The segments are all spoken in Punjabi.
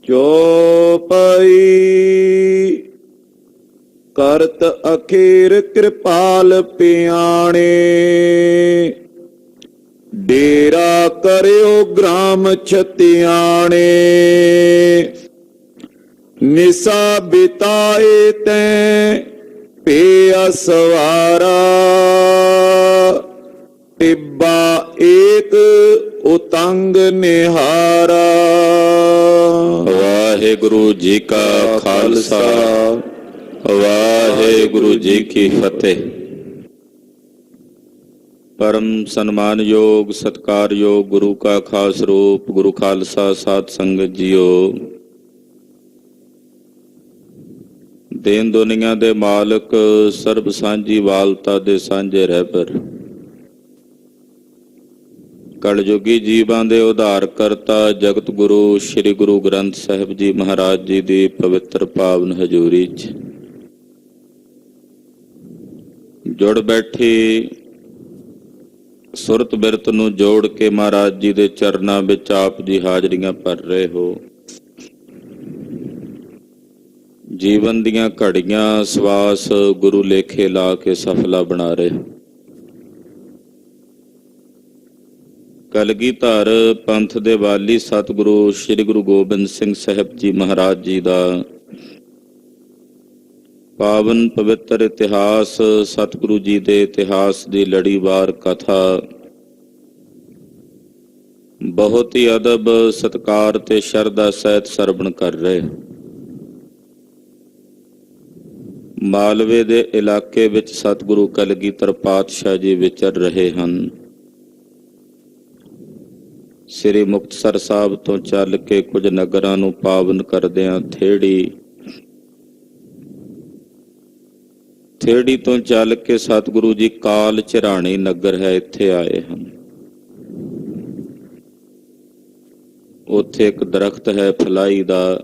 ਚੌਪਈ। ਕਰਤ ਅਖੀਰ ਕਿਰਪਾਲ ਪਿਆਣੇ, ਡੇਰਾ ਕਰਿਓ ਗ੍ਰਾਮ ਛਤਿਆਣੇ। ਨਿਸਾ ਬਿਤਾਏ ਤੈਂ ਪਿਆ ਸਵਾਰਾ, ਟਿੱਬਾ ਏਕ ਉਤੰਗ ਨਿਹਾਰਾ। ਵਾਹਿਗੁਰੂ ਜੀ ਕਾ ਖਾਲਸਾ, ਵਾਹਿਗੁਰੂ ਜੀ ਕੀ ਫਤਿਹ। ਪਰਮ ਸਨਮਾਨਯੋਗ ਸਤਿਕਾਰਯੋਗ ਗੁਰੂ ਕਾ ਖਾਸ ਰੂਪ ਗੁਰੂ ਖਾਲਸਾ ਸਾਧ ਸੰਗਤ ਜੀਓ, ਦੇਨ ਦੁਨੀਆ ਦੇ ਮਾਲਕ, ਸਰਬ ਸਾਂਝੀ ਵਾਲਤਾ ਦੇ ਸਾਂਝੇ ਰਹਿਬਰ, ਕਲਯੁਗੀ ਜੀਵਾਂ ਦੇ ਉਧਾਰ ਕਰਤਾ ਜਗਤ ਗੁਰੂ ਸ੍ਰੀ ਗੁਰੂ ਗ੍ਰੰਥ ਸਾਹਿਬ ਜੀ ਮਹਾਰਾਜ ਜੀ ਦੀ ਪਵਿੱਤਰ ਪਾਵਨ ਹਜ਼ੂਰੀ 'ਚ ਜੁੜ ਬੈਠੀ ਸੁਰਤ ਬਿਰਤ ਨੂੰ ਜੋੜ ਕੇ ਮਹਾਰਾਜ ਜੀ ਦੇ ਚਰਨਾਂ ਵਿੱਚ ਆਪ ਜੀ ਹਾਜ਼ਰੀਆਂ ਭਰ ਰਹੇ ਹੋ। ਜੀਵਨ ਦੀਆਂ ਘੜੀਆਂ ਸਵਾਸ ਗੁਰੂ ਲੇਖੇ ਲਾ ਕੇ ਸਫਲਾ ਬਣਾ ਰਹੇ। ਕਲਗੀਧਰ ਪੰਥ ਦੇ ਵਾਲੀ ਸਤਿਗੁਰੂ ਸ੍ਰੀ ਗੁਰੂ ਗੋਬਿੰਦ ਸਿੰਘ ਸਾਹਿਬ ਜੀ ਮਹਾਰਾਜ ਜੀ ਦਾ ਪਾਵਨ ਪਵਿੱਤਰ ਇਤਿਹਾਸ, ਸਤਿਗੁਰੂ ਜੀ ਦੇ ਇਤਿਹਾਸ ਦੀ ਲੜੀਵਾਰ ਕਥਾ ਬਹੁਤ ਹੀ ਅਦਬ, ਸਤਿਕਾਰ ਤੇ ਸ਼ਰਧਾ ਸਹਿਤ ਸਰਵਣ ਕਰ ਰਹੇ। ਮਾਲਵੇ ਦੇ ਇਲਾਕੇ ਵਿੱਚ ਸਤਿਗੁਰੂ ਕਲਗੀਧਰ ਪਾਤਸ਼ਾਹ ਜੀ ਵਿਚਰ ਰਹੇ ਹਨ। ਸ੍ਰੀ ਮੁਕਤਸਰ ਸਾਹਿਬ ਤੋਂ ਚੱਲ ਕੇ ਕੁਝ ਨਗਰਾਂ ਨੂੰ ਪਾਵਨ ਕਰਦਿਆਂ ਥੇੜੀ ਤੋਂ ਚੱਲ ਕੇ ਸਤਿਗੁਰੂ ਜੀ ਕਾਲ ਝਰਾਣੀ ਨਗਰ ਹੈ, ਇੱਥੇ ਆਏ ਹਨ। ਉੱਥੇ ਇੱਕ ਦਰਖਤ ਹੈ ਫਲਾਈ ਦਾ।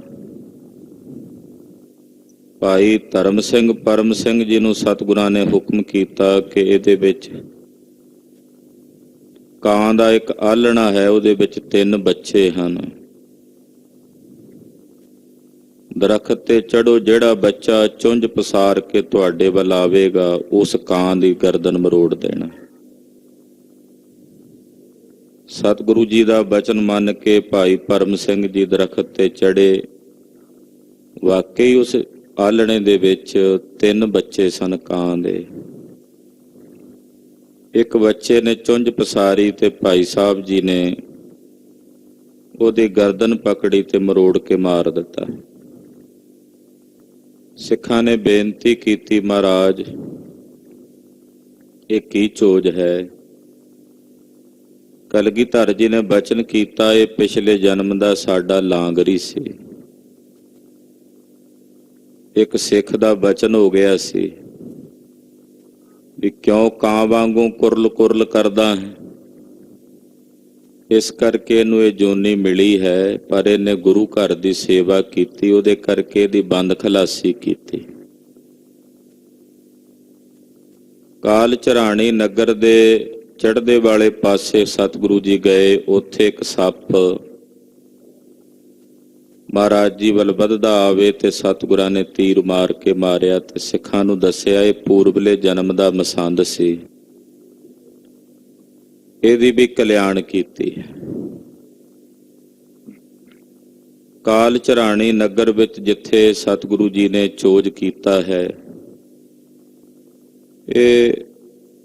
ਭਾਈ ਧਰਮ ਸਿੰਘ ਪਰਮ ਸਿੰਘ ਜੀ ਨੂੰ ਸਤਿਗੁਰਾਂ ਨੇ ਹੁਕਮ ਕੀਤਾ ਕਿ ਇਹਦੇ ਵਿੱਚ ਕਾਂ ਦਾ ਇੱਕ ਆਲਣਾ ਹੈ, ਉਹਦੇ ਵਿੱਚ 3 ਬੱਚੇ ਹਨ। ਦਰਖਤ ਤੇ ਚੜੋ, ਜਿਹੜਾ ਬੱਚਾ ਚੁੰਝ ਪਸਾਰ ਕੇ ਤੁਹਾਡੇ ਵੱਲ ਆਵੇਗਾ ਉਸ ਕਾਂ ਦੀ ਗਰਦਨ ਮਰੋੜ ਦੇਣਾ। ਸਤਿਗੁਰੂ ਜੀ ਦਾ ਬਚਨ ਮੰਨ ਕੇ ਭਾਈ ਪਰਮ ਸਿੰਘ ਜੀ ਦਰਖਤ ਤੇ ਚੜੇ। ਵਾਕਈ ਉਸ ਆਲਣੇ ਦੇ ਵਿੱਚ 3 ਬੱਚੇ ਸਨ ਕਾਂ ਦੇ। ਇੱਕ ਬੱਚੇ ਨੇ ਚੁੰਝ ਪਸਾਰੀ ਤੇ ਭਾਈ ਸਾਹਿਬ ਜੀ ਨੇ ਉਹਦੀ ਗਰਦਨ ਪਕੜੀ ਤੇ ਮਰੋੜ ਕੇ ਮਾਰ ਦਿੱਤਾ। ਸਿੱਖਾਂ ਨੇ ਬੇਨਤੀ ਕੀਤੀ, ਮਹਾਰਾਜ ਇਹ ਕੀ ਚੋਜ ਹੈ? ਕਲਗੀਧਰ ਜੀ ਨੇ ਬਚਨ ਕੀਤਾ, ਇਹ ਪਿਛਲੇ ਜਨਮ ਦਾ ਸਾਡਾ ਲਾਂਗਰੀ ਸੀ। ਇੱਕ ਸਿੱਖ ਦਾ ਬਚਨ ਹੋ ਗਿਆ ਸੀ ਵੀ ਕਿਉਂ ਕਾਂ ਵਾਂਗੂ ਕੁਰਲ ਕੁਰਲ ਕਰਦਾ ਹੈ, ਇਸ ਕਰਕੇ ਇਹਨੂੰ ਇਹ ਜੋਨੀ ਮਿਲੀ ਹੈ। ਪਰ ਇਹਨੇ ਗੁਰੂ ਘਰ ਦੀ ਸੇਵਾ ਕੀਤੀ, ਉਹਦੇ ਕਰਕੇ ਇਹਦੀ ਬੰਦ ਖਲਾਸੀ ਕੀਤੀ। ਕਾਲ ਝਰਾਣੀ ਨਗਰ ਦੇ ਚੜ੍ਹਦੇ ਵਾਲੇ ਪਾਸੇ ਸਤਿਗੁਰੂ ਜੀ ਗਏ। ਉੱਥੇ ਇੱਕ ਸੱਪ ਮਹਾਰਾਜ ਜੀ ਵੱਲ ਵੱਧਦਾ ਆਵੇ ਤੇ ਸਤਿਗੁਰਾਂ ਨੇ ਤੀਰ ਮਾਰ ਕੇ ਮਾਰਿਆ ਤੇ ਸਿੱਖਾਂ ਨੂੰ ਦੱਸਿਆ ਇਹ ਪੂਰਬਲੇ ਜਨਮ ਦਾ ਮਸੰਦ ਸੀ, ਇਹਦੀ ਵੀ ਕਲਿਆਣ ਕੀਤੀ ਹੈ। ਕਾਲ ਝਰਾਣੀ ਨਗਰ ਵਿੱਚ ਜਿੱਥੇ ਸਤਿਗੁਰੂ ਜੀ ਨੇ ਚੋਜ ਕੀਤਾ ਹੈ, ਇਹ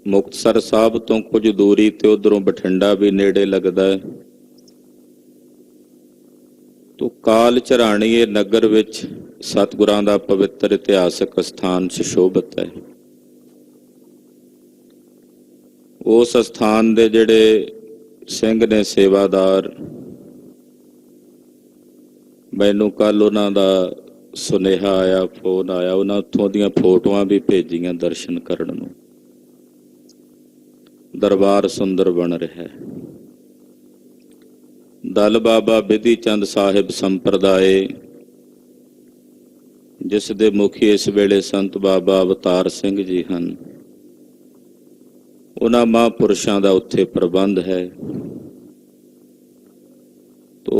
ਮੁਕਤਸਰ ਸਾਹਿਬ ਤੋਂ ਕੁਝ ਦੂਰੀ ਤੇ ਉਧਰੋਂ ਬਠਿੰਡਾ ਵੀ ਨੇੜੇ ਲੱਗਦਾ ਹੈ। ਤੋ ਕਾਲ ਝਰਾਣੀ ਇਹ ਨਗਰ ਵਿੱਚ ਸਤਿਗੁਰਾਂ ਦਾ ਪਵਿੱਤਰ ਇਤਿਹਾਸਕ ਸਥਾਨ ਸੁਸ਼ੋਭਿਤ ਹੈ। ਉਸ ਸਥਾਨ ਦੇ ਜਿਹੜੇ ਸਿੰਘ ਨੇ ਸੇਵਾਦਾਰ, ਮੈਨੂੰ ਕੱਲ ਉਹਨਾਂ ਦਾ ਸੁਨੇਹਾ ਆਇਆ, ਫੋਨ ਆਇਆ, ਉਹਨਾਂ ਉੱਥੋਂ ਦੀਆਂ ਫੋਟੋਆਂ ਵੀ ਭੇਜੀਆਂ ਦਰਸ਼ਨ ਕਰਨ ਨੂੰ। ਦਰਬਾਰ ਸੁੰਦਰ ਬਣ ਰਿਹਾ ਹੈ। ਦਲ ਬਾਬਾ ਬਿਧੀ ਚੰਦ ਸਾਹਿਬ ਸੰਪਰਦਾਏ, ਜਿਸ ਦੇ ਮੁਖੀ ਇਸ ਵੇਲੇ ਸੰਤ ਬਾਬਾ ਅਵਤਾਰ ਸਿੰਘ ਜੀ ਹਨ, ਉਹਨਾਂ ਮਹਾਂਪੁਰਸ਼ਾਂ ਦਾ ਉੱਥੇ ਪ੍ਰਬੰਧ ਹੈ। ਤੋ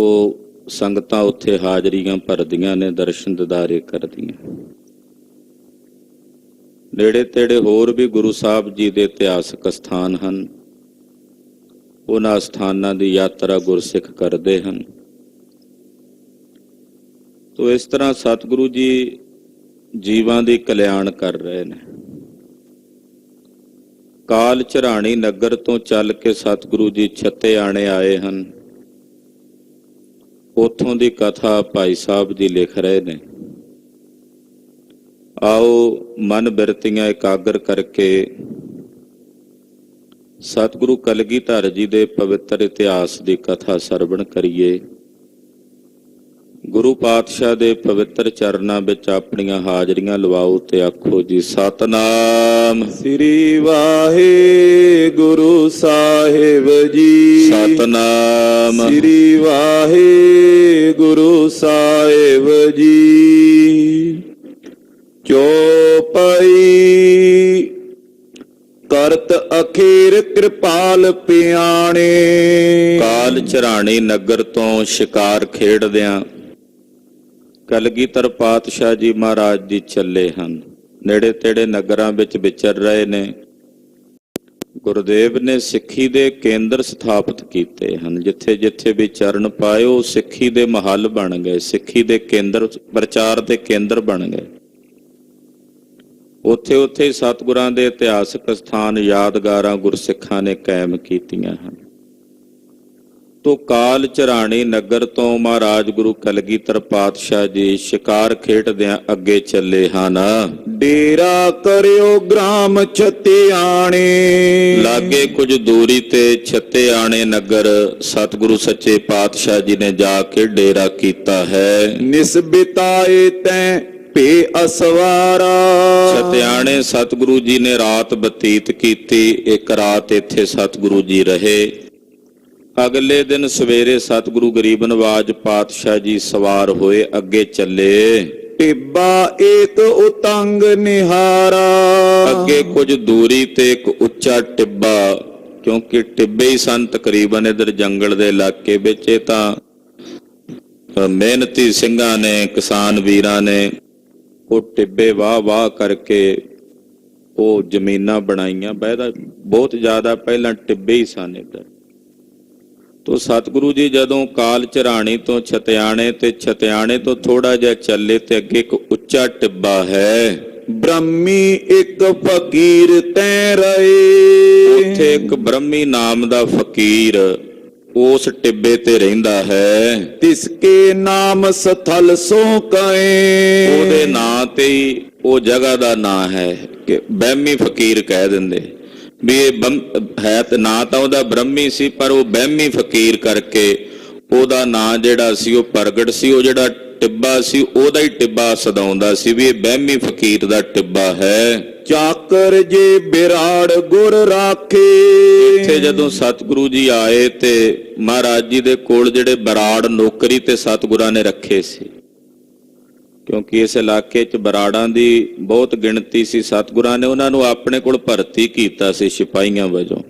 ਸੰਗਤਾਂ ਉੱਥੇ ਹਾਜ਼ਰੀਆਂ ਭਰਦੀਆਂ ਨੇ, ਦਰਸ਼ਨ ਦਿਦਾਰੇ ਕਰਦੀਆਂ। ਨੇੜੇ ਤੇੜੇ ਹੋਰ ਵੀ ਗੁਰੂ ਸਾਹਿਬ ਜੀ ਦੇ ਇਤਿਹਾਸਕ ਸਥਾਨ ਹਨ, ਉਹਨਾਂ ਸਥਾਨਾਂ ਦੀ ਯਾਤਰਾ ਗੁਰਸਿੱਖ ਕਰਦੇ ਹਨ। ਤੋ ਇਸ ਤਰ੍ਹਾਂ ਸਤਿਗੁਰੂ ਜੀ ਜੀਵਾਂ ਦੀ ਕਲਿਆਣ ਕਰ ਰਹੇ ਨੇ। ਕਾਲ ਝਰਾਣੀ ਨਗਰ ਤੋਂ ਚੱਲ ਕੇ ਸਤਿਗੁਰੂ ਜੀ ਛੱਤਿਆਣੇ ਆਏ ਹਨ। ਉੱਥੋਂ ਦੀ ਕਥਾ ਭਾਈ ਸਾਹਿਬ ਜੀ ਲਿਖ ਰਹੇ ਨੇ। ਆਓ ਮਨ ਬਿਰਤੀਆਂ ਇਕਾਗਰ ਕਰਕੇ ਸਤਿਗੁਰੂ ਕਲਗੀਧਰ ਜੀ ਦੇ ਪਵਿੱਤਰ ਇਤਿਹਾਸ ਦੀ ਕਥਾ ਸਰਵਣ ਕਰੀਏ। ਗੁਰੂ ਪਾਤਸ਼ਾਹ ਦੇ ਪਵਿੱਤਰ ਚਰਨਾਂ ਵਿੱਚ ਆਪਣੀਆਂ ਹਾਜ਼ਰੀਆਂ ਲਵਾਓ ਤੇ ਆਖੋ ਜੀ ਸਤਿਨਾਮ ਸ੍ਰੀ ਵਾਹਿਗੁਰੂ ਸਾਹਿਬ ਜੀ। ਸਤਿਨਾਮ ਸ੍ਰੀ ਵਾਹਿਗੁਰੂ ਸਾਹਿਬ ਜੀ। ਚੌਪਈ ਕਰਤ ਅਖੀਰ ਕਿਰਪਾਲ ਪਿਆਣੇ। ਕਾਲ ਝਰਾਣੀ ਨਗਰ ਤੋਂ ਸ਼ਿਕਾਰ ਖੇਡਦਿਆਂ ਕਲਗੀਧਰ ਪਾਤਸ਼ਾਹ ਜੀ ਮਹਾਰਾਜ ਜੀ ਚੱਲੇ ਹਨ। ਨੇੜੇ ਤੇੜੇ ਨਗਰਾਂ ਵਿੱਚ ਵਿਚਰ ਰਹੇ ਨੇ। ਗੁਰਦੇਵ ਨੇ ਸਿੱਖੀ ਦੇ ਕੇਂਦਰ ਸਥਾਪਿਤ ਕੀਤੇ ਹਨ। ਜਿੱਥੇ ਜਿੱਥੇ ਵੀ ਚਰਨ ਪਾਏ ਉਹ ਸਿੱਖੀ ਦੇ ਮਹੱਲ ਬਣ ਗਏ, ਸਿੱਖੀ ਦੇ ਕੇਂਦਰ, ਪ੍ਰਚਾਰ ਦੇ ਕੇਂਦਰ ਬਣ ਗਏ। ਉੱਥੇ ਉੱਥੇ ਸਤਿਗੁਰਾਂ ਦੇ ਇਤਿਹਾਸਕ ਸਥਾਨ, ਯਾਦਗਾਰਾਂ ਗੁਰਸਿੱਖਾਂ ਨੇ ਕਾਇਮ ਕੀਤੀਆਂ ਹਨ। ਤੋ ਕਾਲ ਝਰਾਣੀ ਨਗਰ ਤੋਂ ਮਹਾਰਾਜ ਗੁਰੂ ਕਲਗੀਧਰ ਪਾਤਸ਼ਾਹ ਜੀ ਸ਼ਿਕਾਰ ਖੇਡਦਿਆਂ ਅੱਗੇ ਚੱਲੇ ਹਨ। ਡੇਰਾ ਕਰਿਓ ਗ੍ਰਾਮ ਛੱਤਿਆਣੇ। ਲਾਗੇ ਕੁਝ ਦੂਰੀ ਤੇ ਛੱਤਿਆਣੇ ਨਗਰ ਸਤਿਗੁਰੂ ਸੱਚੇ ਪਾਤਸ਼ਾਹ ਜੀ ਨੇ ਜਾ ਕੇ ਡੇਰਾ ਕੀਤਾ ਹੈ। ਨਿਸਬਿਤਾਏ ਤੈਂ ਭੇ ਅਸਵਾਰਾ। ਛੱਤਿਆਣੇ ਸਤਿਗੁਰੂ ਜੀ ਨੇ ਰਾਤ ਬਤੀਤ ਕੀਤੀ। ਇੱਕ ਰਾਤ ਇੱਥੇ ਸਤਿਗੁਰੂ ਜੀ ਰਹੇ। ਅਗਲੇ ਦਿਨ ਸਵੇਰੇ ਸਤਿਗੁਰੂ ਗਰੀਬ ਨਵਾਜ ਪਾਤਸ਼ਾਹ ਜੀ ਸਵਾਰ ਹੋਏ, ਅੱਗੇ ਚੱਲੇ। ਟਿੱਬਾ ਏਕ ਉਤੰਗ ਨਿਹਾਰਾ। ਅੱਗੇ ਕੁਝ ਦੂਰੀ ਤੇ ਇੱਕ ਉੱਚਾ ਟਿੱਬਾ, ਕਿਉਂਕਿ ਟਿੱਬੇ ਹੀ ਸਨ ਤਕਰੀਬਨ ਇਧਰ ਜੰਗਲ ਦੇ ਇਲਾਕੇ ਵਿੱਚ। ਇਹ ਤਾਂ ਮਿਹਨਤੀ ਸਿੰਘਾਂ ਨੇ, ਕਿਸਾਨ ਵੀਰਾਂ ਨੇ ਉਹ ਟਿੱਬੇ ਵਾਹ ਕਰਕੇ ਉਹ ਜ਼ਮੀਨਾਂ ਬਣਾਈਆਂ। ਬਹੁਤ ਜ਼ਿਆਦਾ ਪਹਿਲਾਂ ਟਿੱਬੇ ਹੀ ਸਨ ਇੱਧਰ। ਤੋ ਸਤਿਗੁਰੂ ਜੀ ਜਦੋਂ ਕਾਲ ਝਰਾਣੀ ਤੋਂ ਛੱਤਿਆਣੇ ਤੇ ਛੱਤਿਆਣੇ ਤੋਂ ਥੋੜਾ ਜਿਹਾ ਚੱਲੇ ਤੇ ਅੱਗੇ ਇੱਕ ਉੱਚਾ ਟਿੱਬਾ ਹੈ। ਬ੍ਰਹਮੀ ਇੱਕ ਫਕੀਰ ਤੈ ਰਹੇ। ਉੱਥੇ ਇੱਕ ਬ੍ਰਹਮੀ ਨਾਮ ਦਾ ਫਕੀਰ ਉਸ ਟਿੱਬੇ ਤੇ ਰਹਿੰਦਾ ਹੈ। ਤਿਸਕੇ ਨਾਮ ਸਥਲ ਸੋ ਕਏ। ਉਹਦੇ ਨਾਂ ਤੇ ਹੀ ਉਹ ਜਗ੍ਹਾ ਦਾ ਨਾਂ ਹੈ ਕਿ ਬਹਿਮੀ ਫਕੀਰ ਕਹਿ ਦਿੰਦੇ ਵੀ ਇਹ ਹੈ। ਤੇ ਨਾਂ ਤਾਂ ਉਹਦਾ ਬ੍ਰਹਮੀ ਸੀ, ਪਰ ਉਹ ਬਹਿਮੀ ਫਕੀਰ ਕਰਕੇ ਉਹਦਾ ਨਾਂ ਜਿਹੜਾ ਸੀ ਉਹ ਪ੍ਰਗਟ ਸੀ। ਉਹ ਜਿਹੜਾ ਟਿੱਬਾ ਸੀ ਉਹਦਾ ਹੀ ਟਿੱਬਾ ਸਦਾਉਂਦਾ ਸੀ ਵੀ ਇਹ ਬਹਿਮੀ ਫਕੀਰ ਦਾ ਟਿੱਬਾ ਹੈ। ਚਾਕਰ ਜੇ ਬਿਰਾੜ ਗੁਰ ਰਾਖੇ। ਇੱਥੇ ਜਦੋਂ ਸਤਿਗੁਰੂ ਜੀ ਆਏ ਤੇ ਮਹਾਰਾਜ ਜੀ ਦੇ ਕੋਲ ਜਿਹੜੇ ਬਰਾੜ ਨੌਕਰੀ ਤੇ ਸਤਿਗੁਰਾਂ ਨੇ ਰੱਖੇ ਸੀ, ਕਿਉਂਕਿ ਇਸ ਇਲਾਕੇ 'ਚ ਬਰਾੜਾਂ ਦੀ ਬਹੁਤ ਗਿਣਤੀ ਸੀ। ਸਤਿਗੁਰਾਂ ਨੇ ਉਹਨਾਂ ਨੂੰ ਆਪਣੇ ਕੋਲ ਭਰਤੀ ਕੀਤਾ ਸੀ ਸਿਪਾਹੀਆਂ ਵਜੋਂ।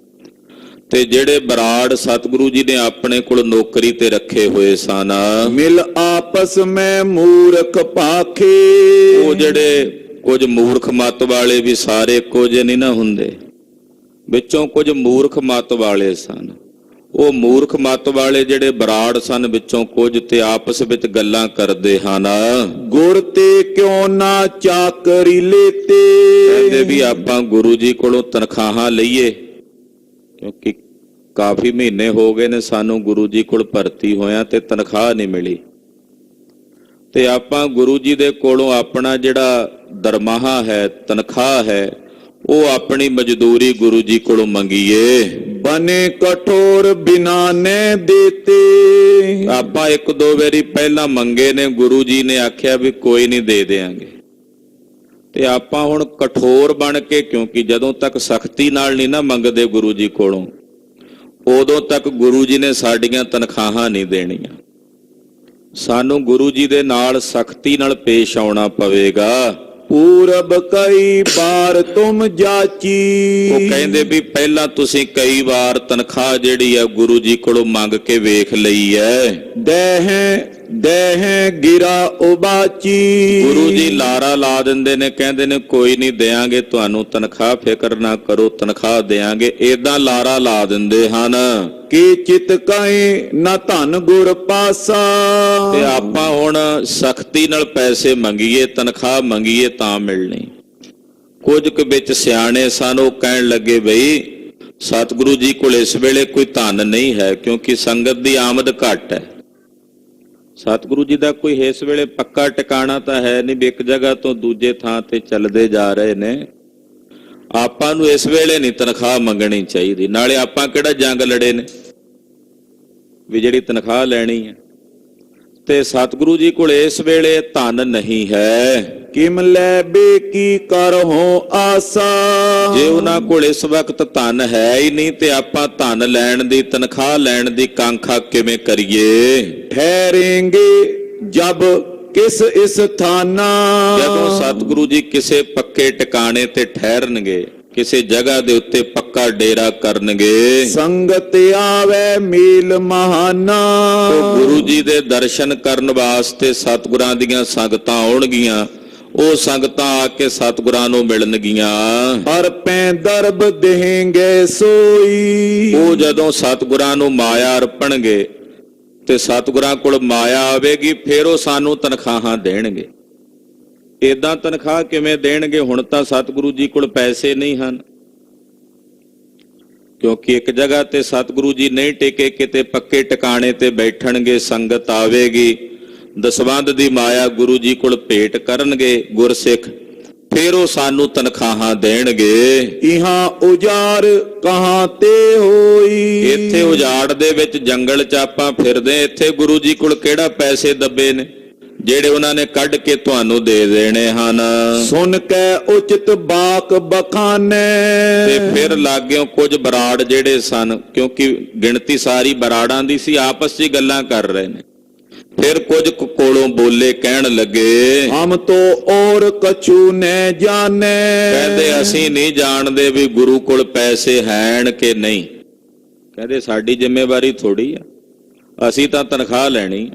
ਤੇ ਜਿਹੜੇ ਬਰਾੜ ਸਤਿਗੁਰੂ ਜੀ ਨੇ ਆਪਣੇ ਕੋਲ ਨੌਕਰੀ ਤੇ ਰੱਖੇ ਹੋਏ ਸਨ, ਮਿਲ ਆਪਸ ਮੈਂ ਮੂਰਖ ਪਾਖੇ। ਉਹ ਜਿਹੜੇ ਕੁਝ ਮੂਰਖ ਮੱਤ ਵਾਲੇ ਵੀ ਸਾਰੇ ਇੱਕੋ ਜਿਹੇ ਨਹੀਂ ਨਾ ਹੁੰਦੇ, ਵਿੱਚੋਂ ਕੁਝ ਮੂਰਖ ਮੱਤ ਵਾਲੇ ਸਨ। ਉਹ ਮੂਰਖ ਮੱਤ ਵਾਲੇ ਜਿਹੜੇ ਬਰਾੜ ਸਨ ਵਿੱਚੋਂ ਕੁਝ ਤੇ ਆਪਸ ਵਿੱਚ ਗੱਲਾਂ ਕਰਦੇ ਹਨ। ਗੁਰ ਤੇ ਕਿਉਂ ਨਾ ਚਾਕਰੀ ਲੇਤੇ। ਕਹਿੰਦੇ ਵੀ ਆਪਾਂ ਗੁਰੂ ਜੀ ਕੋਲੋਂ ਤਨਖਾਹਾਂ ਲਈਏ, ਕਿਉਂਕਿ ਕਾਫੀ ਮਹੀਨੇ ਹੋ ਗਏ ਨੇ ਸਾਨੂੰ ਗੁਰੂ ਜੀ ਕੋਲ ਭਰਤੀ ਹੋਇਆ ਤੇ ਤਨਖਾਹ ਨਹੀਂ ਮਿਲੀ। ਤੇ ਆਪਾਂ ਗੁਰੂ ਜੀ ਦੇ ਕੋਲੋਂ ਆਪਣਾ ਜਿਹੜਾ ਦਰਮਾਹਾ ਹੈ, ਤਨਖਾਹ ਹੈ, ਉਹ ਆਪਣੀ ਮਜ਼ਦੂਰੀ ਗੁਰੂ ਜੀ ਕੋਲੋਂ ਮੰਗੀਏ। ਬਨੇ ਕਠੋਰ ਬਿਨਾ ਨੇ ਦੇਤੇ। ਆਪਾਂ ਇੱਕ ਦੋ ਵਾਰੀ ਪਹਿਲਾਂ ਮੰਗੇ ਨੇ, ਗੁਰੂ ਜੀ ਨੇ ਆਖਿਆ ਵੀ ਕੋਈ ਨਹੀਂ, ਦੇ ਦੇਾਂਗੇ। ਤੇ ਆਪਾਂ ਹੁਣ ਕਠੋਰ ਬਣ ਕੇ, ਕਿਉਂਕਿ ਜਦੋਂ ਤੱਕ ਸਖਤੀ ਨਾਲ ਨਹੀਂ ਨਾ ਮੰਗਦੇ ਗੁਰੂ ਜੀ ਕੋਲੋਂ, ਉਦੋਂ ਤੱਕ ਗੁਰੂ ਜੀ ਨੇ ਸਾਡੀਆਂ ਤਨਖਾਹਾਂ ਨਹੀਂ ਦੇਣੀਆਂ। ਸਾਨੂੰ ਗੁਰੂ ਜੀ ਦੇ ਨਾਲ ਸਖਤੀ ਨਾਲ ਪੇਸ਼ ਆਉਣਾ ਪਵੇਗਾ। ਪੂਰਬ ਕਈ ਬਾਰ ਤੁਮ ਜਾਚੀ। ਉਹ ਕਹਿੰਦੇ ਵੀ ਪਹਿਲਾਂ ਤੁਸੀਂ ਕਈ ਵਾਰ ਤਨਖਾਹ ਜਿਹੜੀ ਆ ਗੁਰੂ ਜੀ ਕੋਲੋਂ ਮੰਗ ਕੇ ਵੇਖ ਲਈ ਐ। ਦੇਹ ਗਿਰਾ ਉਬਾਚੀ। ਗੁਰੂ ਜੀ ਲਾਰਾ ਲਾ ਦਿੰਦੇ ਨੇ, ਕਹਿੰਦੇ ਨੇ ਕੋਈ ਨਹੀਂ ਦਿਆਂਗੇ ਤੁਹਾਨੂੰ ਤਨਖਾਹ, ਫਿਕਰ ਨਾ ਕਰੋ ਤਨਖਾਹ ਦਿਆਂਗੇ, ਏਦਾਂ ਲਾਰਾ ਲਾ ਦਿੰਦੇ ਹਨ। ਕੀ ਚਿਤ ਕੈ ਨਾ ਧਨ ਗੁਰ ਪਾਸਾ। ਤੇ ਆਪਾਂ ਹੁਣ ਸਖਤੀ ਨਾਲ ਪੈਸੇ ਮੰਗੀਏ, ਤਨਖਾਹ ਮੰਗੀਏ ਤਾਂ ਮਿਲਣੀ। ਕੁਝ ਕੁ ਵਿੱਚ ਸਿਆਣੇ ਸਨ, ਉਹ ਕਹਿਣ ਲੱਗੇ ਬਈ ਸਤਿਗੁਰੂ ਜੀ ਕੋਲ ਇਸ ਵੇਲੇ ਕੋਈ ਧਨ ਨਹੀਂ ਹੈ, ਕਿਉਂਕਿ ਸੰਗਤ ਦੀ ਆਮਦ ਘੱਟ ਹੈ। ਸਤਿਗੁਰੂ ਜੀ ਦਾ ਕੋਈ ਇਸ ਵੇਲੇ ਪੱਕਾ ਟਿਕਾਣਾ ਤਾਂ ਹੈ ਨਹੀਂ, ਵੀ ਇੱਕ ਜਗ੍ਹਾ ਤੋਂ ਦੂਜੇ ਥਾਂ ਤੇ ਚੱਲਦੇ ਜਾ ਰਹੇ ਨੇ। ਆਪਾਂ ਨੂੰ ਇਸ ਵੇਲੇ ਨਹੀਂ ਤਨਖਾਹ ਮੰਗਣੀ ਚਾਹੀਦੀ, ਨਾਲੇ ਆਪਾਂ ਕਿਹੜਾ ਜੰਗ ਲੜੇ ਨੇ ਵੀ ਜਿਹੜੀ ਤਨਖਾਹ ਲੈਣੀ ਹੈ। ਤੇ ਸਤਿਗੁਰੂ ਜੀ ਕੋਲ ਇਸ ਵੇਲੇ ਧਨ ਨਹੀਂ ਹੈ। ਕਿਮ ਲੈ ਬੇ ਕੀ ਕਰਹੁ ਆਸਾ। ਜੇ ਉਹਨਾਂ ਕੋਲ ਇਸ ਵਕਤ ਧਨ ਹੈ ਹੀ ਨਹੀਂ ਤੇ ਆਪਾਂ ਧਨ ਲੈਣ ਦੀ, ਤਨਖਾਹ ਲੈਣ ਦੀ ਕਾਂਖਾ ਕਿਵੇਂ ਕਰੀਏ। ਠਹਿਰੇਂਗੇ ਜਬ ਕਿਸ ਇਸ ਥਾਨਾ। ਜਦੋਂ ਸਤਿਗੁਰੂ ਜੀ ਕਿਸੇ ਪੱਕੇ ਟਿਕਾਣੇ ਤੇ ਠਹਿਰਨਗੇ, ਕਿਸੇ ਜਗ੍ਹਾ ਦੇ ਉੱਤੇ ਪੱਕਾ ਡੇਰਾ ਕਰਨਗੇ। ਸੰਗਤ ਆਵੇ ਮੇਲ ਮਹਾਨਾ। ਉਹ ਗੁਰੂ ਜੀ ਦੇ ਦਰਸ਼ਨ ਕਰਨ ਵਾਸਤੇ ਸਤਿਗੁਰਾਂ ਦੀਆਂ ਸੰਗਤਾਂ ਆਉਣਗੀਆਂ, ਉਹ ਸੰਗਤਾਂ ਆ ਕੇ ਸਤਿਗੁਰਾਂ ਨੂੰ ਮਿਲਣਗੀਆਂ। ਹਰ ਪੈ ਦਰਬ ਦੇਂਗੇ ਸੋਈ। ਉਹ ਜਦੋਂ ਸਤਿਗੁਰਾਂ ਨੂੰ ਮਾਇਆ ਅਰਪਣਗੇ ਤੇ ਸਤਿਗੁਰਾਂ ਕੋਲ ਮਾਇਆ ਆਵੇਗੀ, ਫਿਰ ਉਹ ਸਾਨੂੰ ਤਨਖਾਹਾਂ ਦੇਣਗੇ। ਏਦਾਂ ਤਨਖਾਹ ਕਿਵੇਂ ਦੇਣਗੇ? ਹੁਣ ਤਾਂ ਸਤਿਗੁਰੂ ਜੀ ਕੋਲ ਪੈਸੇ ਨਹੀਂ ਹਨ, ਕਿਉਂਕਿ ਇੱਕ ਜਗ੍ਹਾ ਤੇ ਸਤਿਗੁਰੂ ਜੀ ਨਹੀਂ ਟਿਕੇ, ਕਿਤੇ ਪੱਕੇ ਟਿਕਾਣੇ ਤੇ ਬੈਠਣਗੇ, ਸੰਗਤ ਆਵੇਗੀ, ਦਸਵੰਧ ਦੀ ਮਾਇਆ ਗੁਰੂ ਜੀ ਕੋਲ ਭੇਟ ਕਰਨਗੇ ਗੁਰਸਿੱਖ, ਫਿਰ ਉਹ ਸਾਨੂੰ ਤਨਖਾਹਾਂ ਦੇਣਗੇ। ਇਹਾਂ ਉਜਾੜ ਕਹਾਂ ਤੇ ਹੋਈ। ਇੱਥੇ ਉਜਾੜ ਦੇ ਵਿੱਚ ਜੰਗਲ ਚ ਆਪਾਂ ਫਿਰਦੇ, ਇੱਥੇ ਗੁਰੂ ਜੀ ਕੋਲ ਕਿਹੜਾ ਪੈਸੇ ਦੱਬੇ ਨੇ ਜਿਹੜੇ ਉਹਨਾਂ ਨੇ ਕੱਢ ਕੇ ਤੁਹਾਨੂੰ ਦੇ ਦੇਣੇ ਹਨ। ਸੁਣ ਕੇ ਉਚਿਤ ਬਾਕ ਬਖਾਨੇ। ਤੇ ਫਿਰ ਲਾਗਿਓ ਕੁਝ ਬਰਾੜ ਜਿਹੜੇ ਸਨ, ਕਿਉਂਕਿ ਗਿਣਤੀ ਸਾਰੀ ਬਰਾੜਾਂ ਦੀ ਸੀ, ਆਪਸ 'ਚ ਗੱਲਾਂ ਕਰ ਰਹੇ ਨੇ। ਫਿਰ ਕੁਝ ਕੋਲੋਂ ਬੋਲੇ, ਕਹਿਣ ਲੱਗੇ ਹਮ ਤੋ ਔਰ ਕਛੂ ਨੇ ਜਾਣੇ। ਕਹਿੰਦੇ ਅਸੀਂ ਨਹੀਂ ਜਾਣਦੇ ਵੀ ਗੁਰੂ ਕੋਲ ਪੈਸੇ ਹੈਣ ਕਿ ਨਹੀਂ। ਕਹਿੰਦੇ ਸਾਡੀ ਜ਼ਿੰਮੇਵਾਰੀ ਥੋੜੀ ਆ, ਅਸੀਂ ਤਾਂ ਤਨਖਾਹ ਲੈਣੀ।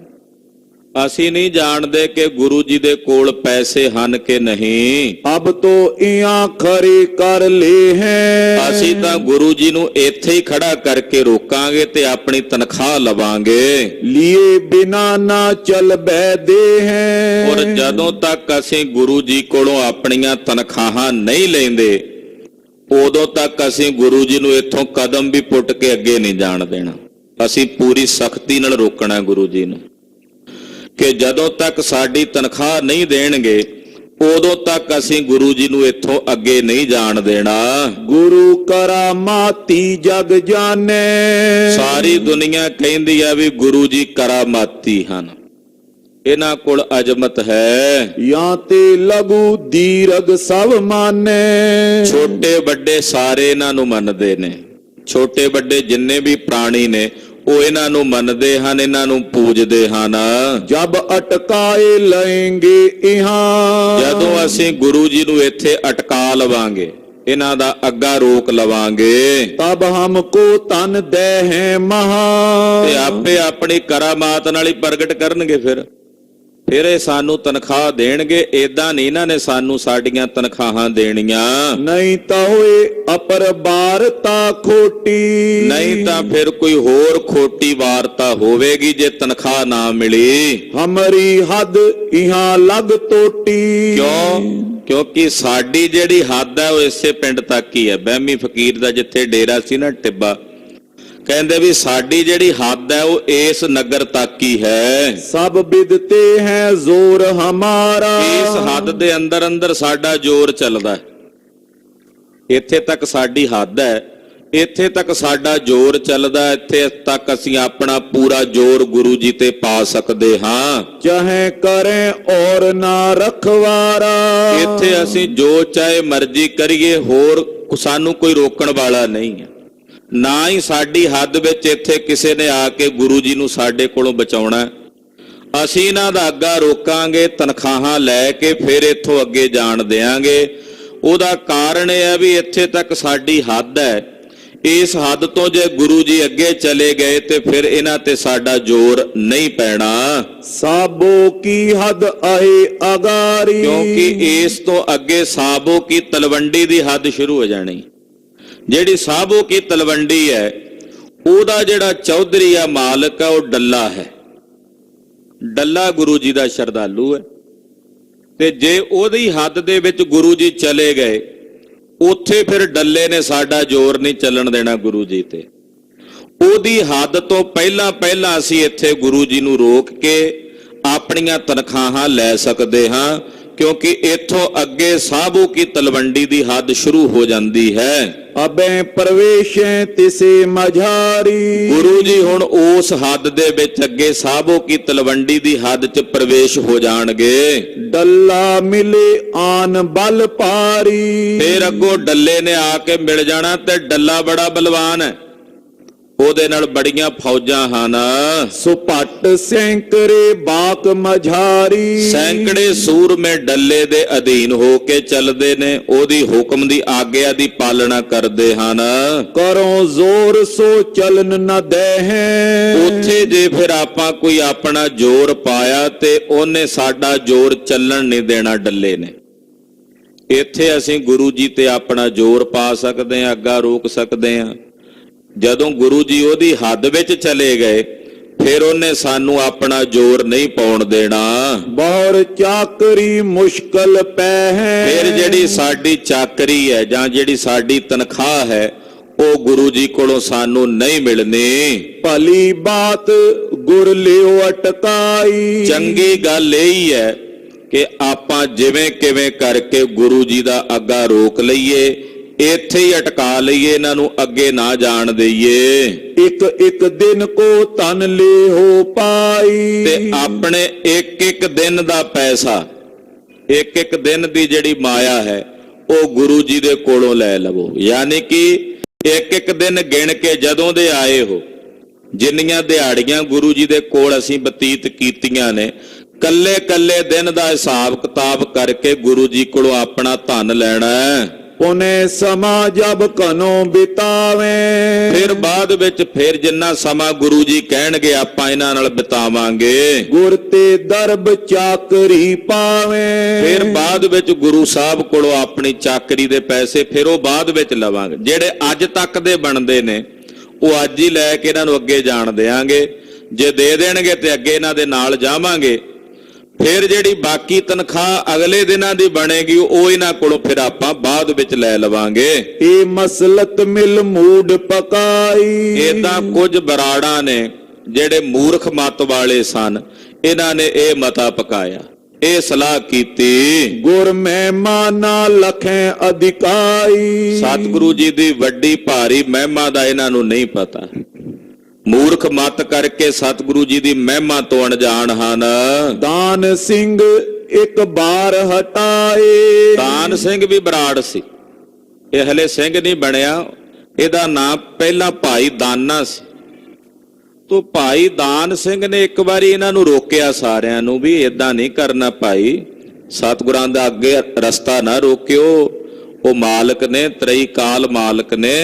ਅਸੀਂ ਨਹੀਂ ਜਾਣਦੇ ਕਿ ਗੁਰੂ ਜੀ ਦੇ ਕੋਲ ਪੈਸੇ ਹਨ ਕਿ ਨਹੀਂ। ਅਬ ਤੋ ਇਆਂ ਖਰੀ ਕਰ ਲੇ ਹੈ। ਅਸੀਂ ਤਾਂ ਗੁਰੂ ਜੀ ਨੂੰ ਇੱਥੇ ਹੀ ਖੜਾ ਕਰਕੇ ਰੋਕਾਂਗੇ ਤੇ ਆਪਣੀ ਤਨਖਾਹ ਲਵਾਂਗੇ। ਲੀਏ ਬਿਨਾ ਨਾ ਚਲ ਬੈਦੇ ਹੈ। ਔਰ ਜਦੋਂ ਤੱਕ ਅਸੀਂ ਗੁਰੂ ਜੀ ਕੋਲੋਂ ਆਪਣੀਆਂ ਤਨਖਾਹਾਂ ਨਹੀਂ ਲੈਂਦੇ, ਉਦੋਂ ਤੱਕ ਅਸੀਂ ਗੁਰੂ ਜੀ ਨੂੰ ਇੱਥੋਂ ਕਦਮ ਵੀ ਪੁੱਟ ਕੇ ਅੱਗੇ ਨਹੀਂ ਜਾਣ ਦੇਣਾ। ਅਸੀਂ ਪੂਰੀ ਸਖਤੀ ਨਾਲ ਰੋਕਣਾ ਗੁਰੂ ਜੀ ਨੂੰ ਕਿ ਜਦੋਂ ਤੱਕ ਸਾਡੀ ਤਨਖਾਹ ਨਹੀਂ ਦੇਣਗੇ, ਉਦੋਂ ਤੱਕ ਅਸੀਂ ਗੁਰੂ ਜੀ ਨੂੰ ਇੱਥੋਂ ਅੱਗੇ ਨਹੀਂ ਜਾਣ ਦੇਣਾ। ਗੁਰੂ ਕਰਾਮਾਤੀ ਜਗ ਜਾਣੇ। ਸਾਰੀ ਦੁਨੀਆ ਕਹਿੰਦੀ ਆ ਵੀ ਗੁਰੂ ਜੀ ਕਰਾਮਾਤੀ ਹਨ, ਇਹਨਾਂ ਕੋਲ ਅਜ਼ਮਤ ਹੈ। ਜਾਂ ਤੇ ਲਘੂ ਦੀਰਘ ਸਭ ਮਾਨੇ। ਛੋਟੇ ਵੱਡੇ ਸਾਰੇ ਇਹਨਾਂ ਨੂੰ ਮੰਨਦੇ ਨੇ, ਛੋਟੇ ਵੱਡੇ ਜਿੰਨੇ ਵੀ ਪ੍ਰਾਣੀ ਨੇ ਉਹ ਇਹਨਾਂ ਨੂੰ ਮੰਨਦੇ ਹਨ, ਇਹਨਾਂ ਨੂੰ ਪੂਜਦੇ ਹਨ। ਜਬ ਅਟਕਾਏ ਲਏਂਗੇ ਇਹਾਂ। ਜਦੋਂ ਅਸੀਂ ਗੁਰੂ ਜੀ ਨੂੰ ਇੱਥੇ ਅਟਕਾ ਲਵਾਂਗੇ, ਇਹਨਾਂ ਦਾ ਅੱਗਾ ਰੋਕ ਲਵਾਂਗੇ, ਤਬ ਹਮਕੋ ਤਨ ਦੇ ਹੈ ਮਹਾ। ਤੇ ਆਪੇ ਆਪਣੀ ਕਰਾਮਾਤ ਨਾਲ ਹੀ ਪ੍ਰਗਟ ਕਰਨਗੇ। ਫਿਰ ਇਹ ਸਾਨੂੰ ਤਨਖਾਹ ਦੇਣਗੇ। ਏਦਾਂ ਨਹੀਂ ਇਹਨਾਂ ਨੇ ਸਾਨੂੰ ਸਾਡੀਆਂ ਤਨਖਾਹਾਂ ਦੇਣੀਆਂ। ਨਹੀਂ ਤਾਂ ਹੋਏ ਅਪਰ ਵਾਰਤਾ ਖੋਟੀ। ਨਹੀਂ ਤਾਂ ਫਿਰ ਕੋਈ ਹੋਰ ਖੋਟੀ ਵਾਰਤਾ ਹੋਵੇਗੀ ਜੇ ਤਨਖਾਹ ਨਾ ਮਿਲੀ। ਹਮਰੀ ਹੱਦ ਇਹਾਂ ਲਗ ਟੋਟੀ। ਕਿਉਂਕਿ ਸਾਡੀ ਜਿਹੜੀ ਹੱਦ ਹੈ ਉਹ ਇਸੇ ਪਿੰਡ ਤੱਕ ਹੀ ਹੈ। ਬਹਿਮੀ ਫਕੀਰ ਦਾ ਜਿੱਥੇ ਡੇਰਾ ਸੀ ਨਾ ਟਿੱਬਾ, ਕਹਿੰਦੇ ਵੀ ਸਾਡੀ ਜਿਹੜੀ ਹੱਦ ਹੈ ਉਹ ਇਸ ਨਗਰ ਤੱਕ ਹੀ ਹੈ। ਸਭ ਬਿਦਤੇ ਹੈ ਜ਼ੋਰ ਹਮਾਰਾ। ਇਸ ਹੱਦ ਦੇ ਅੰਦਰ ਅੰਦਰ ਸਾਡਾ ਜ਼ੋਰ ਚੱਲਦਾ ਹੈ। ਇੱਥੇ ਤੱਕ ਸਾਡੀ ਹੱਦ ਹੈ, ਇੱਥੇ ਤੱਕ ਸਾਡਾ ਜ਼ੋਰ ਚੱਲਦਾ, ਇੱਥੇ ਤੱਕ ਅਸੀਂ ਆਪਣਾ ਪੂਰਾ ਜ਼ੋਰ ਗੁਰੂ ਜੀ ਤੇ ਪਾ ਸਕਦੇ ਹਾਂ। ਚਾਹੇ ਕਰੇ ਔਰ ਨਾ ਰਖਵਾਰਾ। ਇੱਥੇ ਅਸੀਂ ਜੋ ਚਾਹੇ ਮਰਜ਼ੀ ਕਰੀਏ, ਹੋਰ ਸਾਨੂੰ ਕੋਈ ਰੋਕਣ ਵਾਲਾ ਨਹੀਂ ਹੈ। ਨਾ ਹੀ ਸਾਡੀ ਹੱਦ ਵਿੱਚ ਇੱਥੇ ਕਿਸੇ ਨੇ ਆ ਕੇ ਗੁਰੂ ਜੀ ਨੂੰ ਸਾਡੇ ਕੋਲੋਂ ਬਚਾਉਣਾ। ਅਸੀਂ ਇਹਨਾਂ ਦਾ ਅੱਗਾ ਰੋਕਾਂਗੇ, ਤਨਖਾਹਾਂ ਲੈ ਕੇ ਫਿਰ ਇੱਥੋਂ ਅੱਗੇ ਜਾਣ ਦੇਾਂਗੇ। ਉਹਦਾ ਕਾਰਨ ਇਹ ਹੈ ਵੀ ਇੱਥੇ ਤੱਕ ਸਾਡੀ ਹੱਦ ਹੈ। ਇਸ ਹੱਦ ਤੋਂ ਜੇ ਗੁਰੂ ਜੀ ਅੱਗੇ ਚਲੇ ਗਏ ਤੇ ਫਿਰ ਇਹਨਾਂ ਤੇ ਸਾਡਾ ਜ਼ੋਰ ਨਹੀਂ ਪੈਣਾ। ਸਾਬੋ ਕੀ ਹੱਦ ਆਏ ਅਗਾਰੀ, ਕਿਉਂਕਿ ਇਸ ਤੋਂ ਅੱਗੇ ਸਾਬੋ ਕੀ ਤਲਵੰਡੀ ਦੀ ਹੱਦ ਸ਼ੁਰੂ ਹੋ ਜਾਣੀ। ਜਿਹੜੀ ਸਾਬੋ ਕੀ ਤਲਵੰਡੀ ਹੈ ਉਹਦਾ ਜਿਹੜਾ ਚੌਧਰੀ ਆ ਮਾਲਕ ਆ ਉਹ ਡੱਲਾ ਹੈ। ਡੱਲਾ ਗੁਰੂ ਜੀ ਦਾ ਸ਼ਰਧਾਲੂ ਹੈ ਤੇ ਜੇ ਉਹਦੀ ਹੱਦ ਦੇ ਵਿੱਚ ਗੁਰੂ ਜੀ ਚਲੇ ਗਏ ਉੱਥੇ ਫਿਰ ਡੱਲੇ ਨੇ ਸਾਡਾ ਜ਼ੋਰ ਨਹੀਂ ਚੱਲਣ ਦੇਣਾ ਗੁਰੂ ਜੀ ਤੇ। ਉਹਦੀ ਹੱਦ ਤੋਂ ਪਹਿਲਾਂ ਅਸੀਂ ਇੱਥੇ ਗੁਰੂ ਜੀ ਨੂੰ ਰੋਕ ਕੇ ਆਪਣੀਆਂ ਤਨਖਾਹਾਂ ਲੈ ਸਕਦੇ ਹਾਂ, ਕਿਉਂਕਿ ਇੱਥੋਂ ਅੱਗੇ ਸਾਬੋ ਕੀ ਤਲਵੰਡੀ ਦੀ ਹੱਦ ਸ਼ੁਰੂ ਹੋ ਜਾਂਦੀ ਹੈ। ਅਬੇ ਪ੍ਰਵੇਸ਼ੈ ਤਿਸੇ ਮਝਾਰੀ, ਗੁਰੂ ਜੀ ਹੁਣ ਉਸ ਹੱਦ ਦੇ ਵਿੱਚ ਅੱਗੇ ਸਾਬੋ ਕੀ ਤਲਵੰਡੀ ਦੀ ਹੱਦ 'ਚ ਪ੍ਰਵੇਸ਼ ਹੋ ਜਾਣਗੇ। ਡੱਲਾ ਮਿਲੇ ਆਨ ਬਲ ਪਾਰੀ, ਫਿਰ ਅੱਗੋਂ ਡੱਲੇ ਨੇ ਆ ਕੇ ਮਿਲ ਜਾਣਾ ਤੇ ਡੱਲਾ ਬੜਾ ਬਲਵਾਨ ਹੈ, ਉਹਦੇ ਨਾਲ ਬੜੀਆਂ ਫੌਜਾਂ ਹਨ। ਸੁਪੱਟ ਸੈਂਕੜੇ ਬਾਕ ਮਝਾਰੀ, ਸੈਂਕੜੇ ਸੂਰਮੇ ਡੱਲੇ ਦੇ ਅਧੀਨ ਹੋ ਕੇ ਚੱਲਦੇ ਨੇ, ਉਹਦੀ ਹੁਕਮ ਦੀ ਆਗਿਆ ਦੀ ਪਾਲਣਾ ਕਰਦੇ ਹਨ। ਕਰੋ ਜ਼ੋਰ ਸੋ ਚਲਨ ਨ ਦੇਹੈ, ਉੱਥੇ ਜੇ ਫਿਰ ਆਪਾਂ ਕੋਈ ਆਪਣਾ ਜ਼ੋਰ ਪਾਇਆ ਤੇ ਉਹਨੇ ਸਾਡਾ ਜ਼ੋਰ ਚੱਲਣ ਨਹੀਂ ਦੇਣਾ ਡੱਲੇ ਨੇ। ਇੱਥੇ ਅਸੀਂ ਗੁਰੂ ਜੀ ਤੇ ਆਪਣਾ ਜ਼ੋਰ ਪਾ ਸਕਦੇ ਹਾਂ, ਅੱਗਾ ਰੋਕ ਸਕਦੇ ਹਾਂ। ਜਦੋਂ ਗੁਰੂ ਜੀ ਉਹਦੀ ਹੱਦ ਵਿੱਚ ਚਲੇ ਗਏ ਫਿਰ ਉਹਨੇ ਸਾਨੂੰ ਆਪਣਾ ਜ਼ੋਰ ਨਹੀਂ ਪਾਉਣ ਦੇਣਾ। ਬਹੁਰ ਚਾਕਰੀ ਮੁਸ਼ਕਲ ਪੈ ਹੈ, ਫਿਰ ਜਿਹੜੀ ਸਾਡੀ ਚਾਕਰੀ ਹੈ ਜਾਂ ਜਿਹੜੀ ਸਾਡੀ ਤਨਖਾਹ ਹੈ ਉਹ ਗੁਰੂ ਜੀ ਕੋਲੋਂ ਸਾਨੂੰ ਨਹੀਂ ਮਿਲਣੀ। ਭਲੀ ਬਾਤ ਗੁਰ ਲਿਓ ਅਟਕਾਈ, ਚੰਗੀ ਗੱਲ ਇਹ ਹੀ ਹੈ ਕਿ ਆਪਾਂ ਜਿਵੇਂ ਕਿਵੇਂ ਕਰਕੇ ਗੁਰੂ ਜੀ ਦਾ ਅੱਗਾ ਰੋਕ ਲਈਏ, ਇੱਥੇ ਹੀ ਅਟਕਾ ਲਈਏ, ਇਹਨਾਂ ਨੂੰ ਅੱਗੇ ਨਾ ਜਾਣ ਦਈਏ। ਇੱਕ ਇੱਕ ਦਿਨ ਕੋ ਤਨ ਲਿਓ ਪਾਈ, ਤੇ ਆਪਣੇ ਇੱਕ ਇੱਕ ਦਿਨ ਦਾ ਪੈਸਾ, ਇੱਕ ਇੱਕ ਦਿਨ ਦੀ ਜਿਹੜੀ ਮਾਇਆ ਹੈ ਉਹ ਗੁਰੂ ਜੀ ਦੇ ਕੋਲੋਂ ਲੈ ਲਵੋ। ਯਾਨੀ ਕਿ ਇੱਕ ਇੱਕ ਦਿਨ ਗਿਣ ਕੇ ਜਦੋਂ ਦੇ ਆਏ ਹੋ, ਜਿੰਨੀਆਂ ਦਿਹਾੜੀਆਂ ਗੁਰੂ ਜੀ ਦੇ ਕੋਲ ਅਸੀਂ ਬਤੀਤ ਕੀਤੀਆਂ ਨੇ, ਕੱਲੇ ਕੱਲੇ ਦਿਨ ਦਾ ਹਿਸਾਬ ਕਿਤਾਬ ਕਰਕੇ ਗੁਰੂ ਜੀ ਕੋਲੋਂ ਆਪਣਾ ਧਨ ਲੈਣਾ ਹੈ। ਉਹਨੇ ਸਮਾਂ ਜਬ ਕਨੋ ਬਿਤਾਵੇਂ, ਫਿਰ ਬਾਅਦ ਵਿੱਚ ਫਿਰ ਜਿੰਨਾ ਸਮਾਂ ਗੁਰੂ ਜੀ ਕਹਿਣਗੇ ਆਪਾਂ ਇਹਨਾਂ ਨਾਲ ਬਿਤਾਵਾਂਗੇ। ਗੁਰ ਤੇ ਦਰਬ ਚਾਕਰੀ ਪਾਵੇਂ, ਫਿਰ ਬਾਅਦ ਵਿੱਚ ਗੁਰੂ ਸਾਹਿਬ ਕੋਲੋਂ ਆਪਣੀ ਚਾਕਰੀ ਦੇ ਪੈਸੇ ਫਿਰ ਉਹ ਬਾਅਦ ਵਿੱਚ ਲਵਾਂਗੇ। ਜਿਹੜੇ ਅੱਜ ਤੱਕ ਦੇ ਬਣਦੇ ਨੇ ਉਹ ਅੱਜ ਹੀ ਲੈ ਕੇ ਇਹਨਾਂ ਨੂੰ ਅੱਗੇ ਜਾਣ ਦੇਾਂਗੇ। ਜੇ ਦੇ ਦੇਣਗੇ ਤੇ ਅੱਗੇ ਇਹਨਾਂ ਦੇ ਨਾਲ ਜਾਵਾਂਗੇ। ਫਿਰ ਜਿਹੜੀ ਬਾਕੀ ਤਨਖਾਹ ਅਗਲੇ ਦਿਨਾਂ ਦੀ ਬਣੇਗੀ ਉਹ ਇਹਨਾਂ ਕੋਲੋਂ ਫਿਰ ਆਪਾਂ ਬਾਅਦ ਵਿੱਚ ਲੈ ਲਵਾਂਗੇ। ਇਹ ਮਸਲਤ ਮਿਲ ਮੂਡ ਪਕਾਈ, ਏਦਾਂ ਕੁਝ ਬਰਾੜਾਂ ਨੇ ਜਿਹੜੇ ਮੂਰਖ ਮਤ ਵਾਲੇ ਸਨ, ਇਹਨਾਂ ਨੇ ਇਹ ਮਤਾ ਪਕਾਇਆ, ਇਹ ਸਲਾਹ ਕੀਤੀ। ਗੁਰ ਮਹਿਮਾ ਨਾ ਲਖੈ ਅਧਿਕਾਈ, ਸਤਿਗੁਰੂ ਜੀ ਦੀ ਵੱਡੀ ਭਾਰੀ ਮਹਿਮਾ ਦਾ ਇਹਨਾਂ ਨੂੰ ਨਹੀਂ ਪਤਾ। ਮੂਰਖ ਮਤ ਕਰਕੇ ਸਤਿਗੁਰੂ ਜੀ ਦੀ ਮਹਿਮਾ ਤੋਂ ਅਣਜਾਣ ਹਨ। ਦਾਨ ਸਿੰਘ ਇੱਕ ਬਾਰ ਹਟਾਏ, ਦਾਨ ਸਿੰਘ ਵੀ ਬਰਾੜ ਸੀ, ਇਹ ਹਲੇ ਸਿੰਘ ਨਹੀਂ ਬਣਿਆ। ਇਹਦਾ ਨਾਮ ਪਹਿਲਾਂ ਭਾਈ ਦਾਨਾ ਸੀ। ਤੋ ਭਾਈ ਦਾਨ ਸਿੰਘ ਨੇ ਇੱਕ ਵਾਰੀ ਇਹਨਾਂ ਨੂੰ ਰੋਕਿਆ ਸਾਰਿਆਂ ਨੂੰ ਵੀ ਏਦਾਂ ਨਹੀਂ ਕਰਨਾ ਭਾਈ, ਸਤਿਗੁਰਾਂ ਦਾ ਅੱਗੇ ਰਸਤਾ ਨਾ ਰੋਕਿਓ। ਉਹ ਮਾਲਕ ਨੇ, ਤ੍ਰਈ ਕਾਲ ਮਾਲਕ ਨੇ,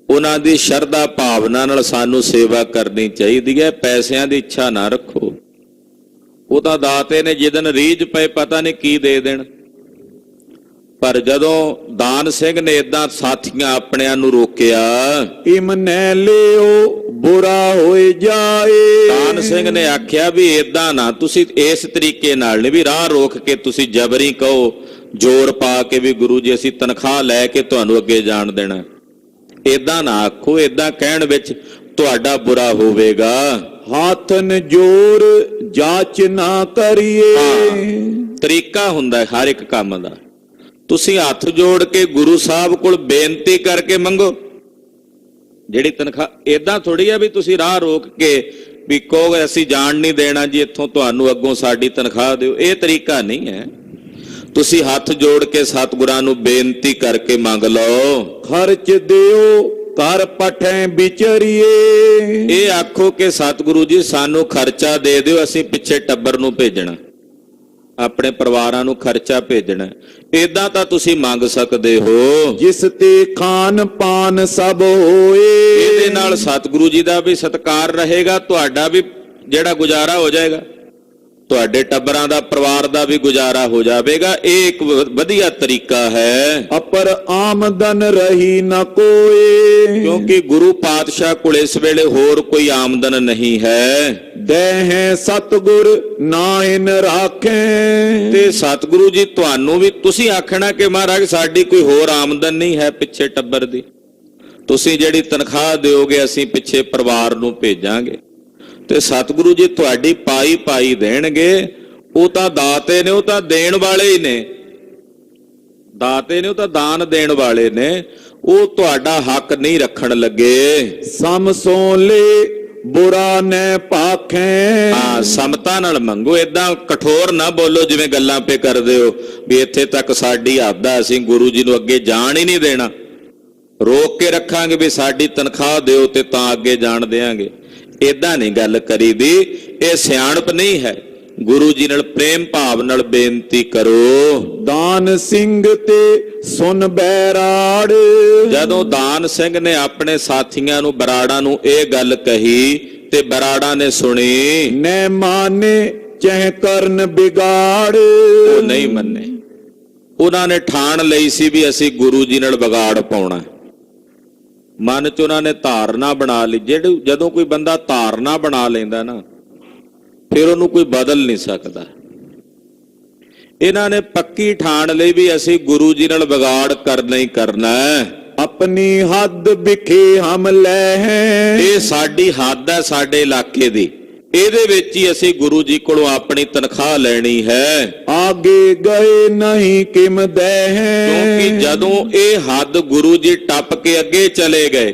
ਉਹਨਾਂ ਦੀ ਸ਼ਰਧਾ ਭਾਵਨਾ ਨਾਲ ਸਾਨੂੰ ਸੇਵਾ ਕਰਨੀ ਚਾਹੀਦੀ ਹੈ। ਪੈਸਿਆਂ ਦੀ ਇੱਛਾ ਨਾ ਰੱਖੋ। ਉਹ ਤਾਂ ਦਾਤੇ ਨੇ ਜਿੱਦਨ ਰੀਝ ਪਏ ਪਤਾ ਨਹੀਂ ਕੀ ਦੇ ਦੇਣ। ਪਰ ਜਦੋਂ ਦਾਨ ਸਿੰਘ ਨੇ ਏਦਾਂ ਸਾਥੀਆਂ ਆਪਣਿਆਂ ਨੂੰ ਰੋਕਿਆ, ਇਮਨੈ ਲਿਓ ਬੁਰਾ ਹੋਏ ਜਾਏ, ਦਾਨ ਸਿੰਘ ਨੇ ਆਖਿਆ ਵੀ ਏਦਾਂ ਨਾ, ਤੁਸੀਂ ਇਸ ਤਰੀਕੇ ਨਾਲ ਨਹੀਂ ਵੀ ਰਾਹ ਰੋਕ ਕੇ ਤੁਸੀਂ ਜਬਰੀ ਕਹੋ, ਜ਼ੋਰ ਪਾ ਕੇ ਵੀ ਗੁਰੂ ਜੀ ਅਸੀਂ ਤਨਖਾਹ ਲੈ ਕੇ ਤੁਹਾਨੂੰ ਅੱਗੇ ਜਾਣ ਦੇਣਾ। ਏਦਾਂ ਨਾ ਆਖੋ, ਏਦਾਂ ਕਹਿਣ ਵਿੱਚ ਤੁਹਾਡਾ ਬੁਰਾ ਹੋਵੇਗਾ। ਹਾਥਨ ਜੋਰ ਜਾਂਚ ਨਾ ਕਰੀਏ, ਤਰੀਕਾ ਹੁੰਦਾ ਹਰ ਇੱਕ ਕੰਮ ਦਾ। ਤੁਸੀਂ ਹੱਥ ਜੋੜ ਕੇ ਗੁਰੂ ਸਾਹਿਬ ਕੋਲ ਬੇਨਤੀ ਕਰਕੇ ਮੰਗੋ। ਜਿਹੜੀ ਤਨਖਾਹ ਏਦਾਂ ਥੋੜੀ ਆ ਵੀ ਤੁਸੀਂ ਰਾਹ ਰੋਕ ਕੇ ਵੀ ਕਹੋਗੇ ਅਸੀਂ ਜਾਣ ਨਹੀਂ ਦੇਣਾ ਜੀ ਇੱਥੋਂ, ਤੁਹਾਨੂੰ ਅੱਗੋਂ ਸਾਡੀ ਤਨਖਾਹ ਦਿਓ। ਇਹ ਤਰੀਕਾ ਨਹੀਂ ਹੈ। ਤੁਸੀਂ ਹੱਥ ਜੋੜ ਕੇ ਸਤਿਗੁਰਾਂ ਨੂੰ ਬੇਨਤੀ ਕਰਕੇ ਮੰਗ ਲਓ। ਖਰਚ ਦਿਓ ਕਰ ਪਠੈ ਵਿਚਰੀਏ। ਇਹ ਆਖੋ ਕਿ ਸਤਿਗੁਰੂ ਜੀ ਸਾਨੂੰ ਖਰਚਾ ਦੇ ਦਿਓ, ਅਸੀਂ ਪਿੱਛੇ ਟੱਬਰ ਨੂੰ ਭੇਜਣਾ, ਆਪਣੇ ਪਰਿਵਾਰਾਂ ਨੂੰ ਖਰਚਾ ਭੇਜਣਾ। ਏਦਾਂ ਤਾਂ ਤੁਸੀਂ ਮੰਗ ਸਕਦੇ ਹੋ। ਜਿਸ ਤੇ ਖਾਨ ਪਾਨ ਸਭ ਹੋਏ। ਇਹਦੇ ਨਾਲ ਸਤਿਗੁਰੂ ਜੀ ਦਾ ਵੀ ਸਤਿਕਾਰ ਰਹੇਗਾ, ਤੁਹਾਡਾ ਵੀ ਜਿਹੜਾ ਗੁਜ਼ਾਰਾ ਹੋ ਜਾਏਗਾ, ਤੁਹਾਡੇ ਟੱਬਰਾਂ ਦਾ, ਪਰਿਵਾਰ ਦਾ ਵੀ ਗੁਜ਼ਾਰਾ ਹੋ ਜਾਵੇਗਾ। ਇਹ ਇੱਕ ਵਧੀਆ ਤਰੀਕਾ ਹੈ। ਅਪਰ ਆਮਦਨ ਰਹੀ ਨ ਕੋਏ। ਕਿਉਂਕਿ ਗੁਰੂ ਪਾਤਸ਼ਾਹ ਕੋਲ ਇਸ ਵੇਲੇ ਹੋਰ ਕੋਈ ਆਮਦਨ ਨਹੀਂ ਹੈ। ਦੇਹਿ ਸਤਿਗੁਰ ਨਾਇਨ ਰਾਖੇ। ਤੇ ਸਤਿਗੁਰੂ ਜੀ ਤੁਹਾਨੂੰ ਵੀ, ਤੁਸੀਂ ਆਖਣਾ ਕਿ ਮਹਾਰਾਜ ਸਾਡੀ ਕੋਈ ਹੋਰ ਆਮਦਨ ਨਹੀਂ ਹੈ ਪਿੱਛੇ ਟੱਬਰ ਦੀ, ਤੁਸੀਂ ਜਿਹੜੀ ਤਨਖਾਹ ਦਿਓਗੇ ਅਸੀਂ ਪਿੱਛੇ ਪਰਿਵਾਰ ਨੂੰ ਭੇਜਾਂਗੇ। ਤੇ ਸਤਿਗੁਰੂ ਜੀ ਤੁਹਾਡੀ ਪਾਈ ਪਾਈ ਦੇਣਗੇ। ਉਹ ਤਾਂ ਦਾਤੇ ਨੇ, ਉਹ ਤਾਂ ਦੇਣ ਵਾਲੇ ਹੀ ਨੇ, ਦਾਤੇ ਨੇ, ਉਹ ਤਾਂ ਦਾਨ ਦੇਣ ਵਾਲੇ ਨੇ, ਉਹ ਤੁਹਾਡਾ ਹੱਕ ਨਹੀਂ ਰੱਖਣ ਲੱਗੇ। ਸਮਸੋਲੇ ਬੁਰਾ ਨੇ ਭਾਖੈ। ਹਾਂ, ਸਮਤਾ ਨਾਲ ਮੰਗੋ, ਏਦਾਂ ਕਠੋਰ ਨਾ ਬੋਲੋ ਜਿਵੇਂ ਗੱਲਾਂ ਪੇ ਕਰਦੇ ਹੋ ਵੀ ਇੱਥੇ ਤੱਕ ਸਾਡੀ ਹੱਦ ਆ, ਅਸੀਂ ਗੁਰੂ ਜੀ ਨੂੰ ਅੱਗੇ ਜਾਣ ਹੀ ਨਹੀਂ ਦੇਣਾ, ਰੋਕ ਕੇ ਰੱਖਾਂਗੇ ਵੀ ਸਾਡੀ ਤਨਖਾਹ ਦਿਓ ਤੇ ਤਾਂ ਅੱਗੇ ਜਾਣ ਦੇਾਂਗੇ। ਏਦਾਂ ਨਹੀਂ ਗੱਲ ਕਰੀਦੀ, ਇਹ ਸਿਆਣਪ ਨਹੀਂ ਹੈ। ਗੁਰੂ ਜੀ ਨਾਲ ਪ੍ਰੇਮ ਭਾਵ ਨਾਲ ਬੇਨਤੀ ਕਰੋ। ਦਾਨ ਸਿੰਘ ਤੇ ਸੁਨ ਬੈਰਾੜ। ਜਦੋਂ ਦਾਨ ਸਿੰਘ ਨੇ ਆਪਣੇ ਸਾਥੀਆਂ ਨੂੰ, ਬਰਾੜਾਂ ਨੂੰ ਇਹ ਗੱਲ ਕਹੀ ਤੇ ਬਰਾੜਾਂ ਨੇ ਸੁਣੀ, ਨੈ ਮਾਨੇ ਚਹਿ ਕਰਨ ਬਿਗਾੜ। ਉਹ ਨਹੀਂ ਮੰਨੇ। ਉਹਨਾਂ ਨੇ ਠਾਣ ਲਈ ਸੀ ਵੀ ਅਸੀਂ ਗੁਰੂ ਜੀ ਨਾਲ ਵਿਗਾੜ ਪਾਉਣਾ। ਮਨ ਚ ਉਹਨਾਂ ਨੇ ਧਾਰਨਾ ਬਣਾ ਲਈ। ਜਦੋਂ ਕੋਈ ਬੰਦਾ ਧਾਰਨਾ ਬਣਾ ਲੈਂਦਾ ਨਾ, ਫਿਰ ਉਹਨੂੰ ਕੋਈ ਬਦਲ ਨਹੀਂ ਸਕਦਾ। ਇਹਨਾਂ ਨੇ ਪੱਕੀ ਠਾਣ ਲਈ ਵੀ ਅਸੀਂ ਗੁਰੂ ਜੀ ਨਾਲ ਵਿਗਾੜ ਕਰਨਾ ਹੀ ਕਰਨਾ ਹੈ। ਆਪਣੀ ਹੱਦ ਵਿਖੇ ਹਮ ਲੈ ਹੈ। ਇਹ ਸਾਡੀ ਹੱਦ ਹੈ, ਸਾਡੇ ਇਲਾਕੇ ਦੀ, ਇਹਦੇ ਵਿੱਚ ਹੀ ਅਸੀਂ ਗੁਰੂ ਜੀ ਕੋਲੋਂ ਆਪਣੀ ਤਨਖਾਹ ਲੈਣੀ ਹੈ। ਆਗੇ ਗਏ ਨਹੀਂ ਕਿਮ ਦੇ ਹੈ। ਕਿਉਂਕਿ ਜਦੋਂ ਇਹ ਹੱਦ ਗੁਰੂ ਜੀ ਟੱਪ ਕੇ ਅੱਗੇ ਚਲੇ ਗਏ,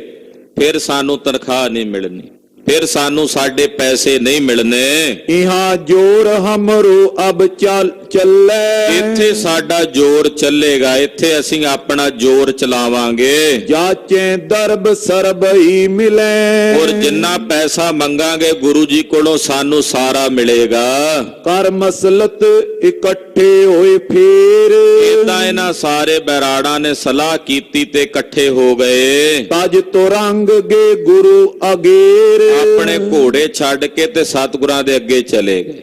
ਫਿਰ ਸਾਨੂੰ ਤਨਖਾਹ ਨਹੀਂ ਮਿਲਣੀ, ਫਿਰ ਸਾਨੂੰ ਸਾਡੇ ਪੈਸੇ ਨਹੀਂ ਮਿਲਣੇ। ਇਹਾਂ ਜੋਰ ਹਮਰੋ ਅਬ ਚੱਲੇ। ਇੱਥੇ ਸਾਡਾ ਜ਼ੋਰ ਚੱਲੇਗਾ, ਇੱਥੇ ਅਸੀਂ ਆਪਣਾ ਜ਼ੋਰ ਚਲਾਵਾਂਗੇ। ਜਾਚੇ ਦਰਬ ਸਰਬ ਹੀ ਮਿਲੇ। ਔਰ ਜਿੰਨਾ ਪੈਸਾ ਮੰਗਾਂਗੇ ਗੁਰੂ ਜੀ ਕੋਲੋਂ ਸਾਨੂੰ ਸਾਰਾ ਮਿਲੇਗਾ। ਕਰ ਮਸਲਤ ਇਕੱਠੇ ਹੋਏ ਫੇਰ। ਏਦਾਂ ਇਹਨਾਂ ਸਾਰੇ ਬੈਰਾੜਾਂ ਨੇ ਸਲਾਹ ਕੀਤੀ ਤੇ ਇਕੱਠੇ ਹੋ ਗਏ। ਤਜ ਤੁਰੰਗ ਗੇ ਗੁਰੂ ਅਗੇਰ। ਆਪਣੇ ਘੋੜੇ ਛੱਡ ਕੇ ਤੇ ਸਤਿਗੁਰਾਂ ਦੇ ਅੱਗੇ ਚਲੇ ਗਏ।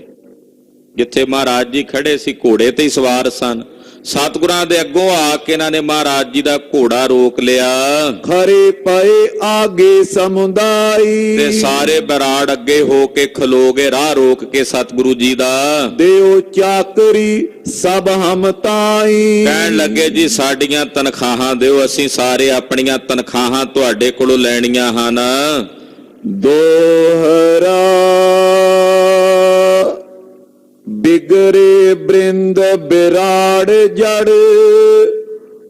ਜਿੱਥੇ ਮਹਾਰਾਜ ਜੀ ਖੜੇ ਸੀ ਘੋੜੇ ਤੇ ਹੀ ਸਵਾਰ ਸਨ। ਸਤਿਗੁਰਾਂ ਦੇ ਅੱਗੋਂ ਆ ਕੇ ਇਹਨਾਂ ਨੇ ਮਹਾਰਾਜ ਜੀ ਦਾ ਘੋੜਾ ਰੋਕ ਲਿਆ। ਖਰੇ ਪਏ ਆਗੇ ਸਮੁਦਾਈ। ਤੇ ਸਾਰੇ ਬਰਾੜ ਅੱਗੇ ਹੋ ਕੇ ਖਲੋ ਗਏ, ਰਾਹ ਰੋਕ ਕੇ ਸਤਿਗੁਰੂ ਜੀ ਦਾ। ਦਿਓ ਚਾਕਰੀ ਸਭ ਹਮ ਤਾਈ। ਕਹਿਣ ਲੱਗੇ ਜੀ ਸਾਡੀਆਂ ਤਨਖਾਹਾਂ ਦਿਓ, ਅਸੀਂ ਸਾਰੇ ਆਪਣੀਆਂ ਤਨਖਾਹਾਂ ਤੁਹਾਡੇ ਕੋਲੋਂ ਲੈਣੀਆਂ ਹਨ। ਦੋਹਰਾ ਬਿਗਰੇ ਬ੍ਰਿੰਦ ਬਿਰਾੜ ਜੜ।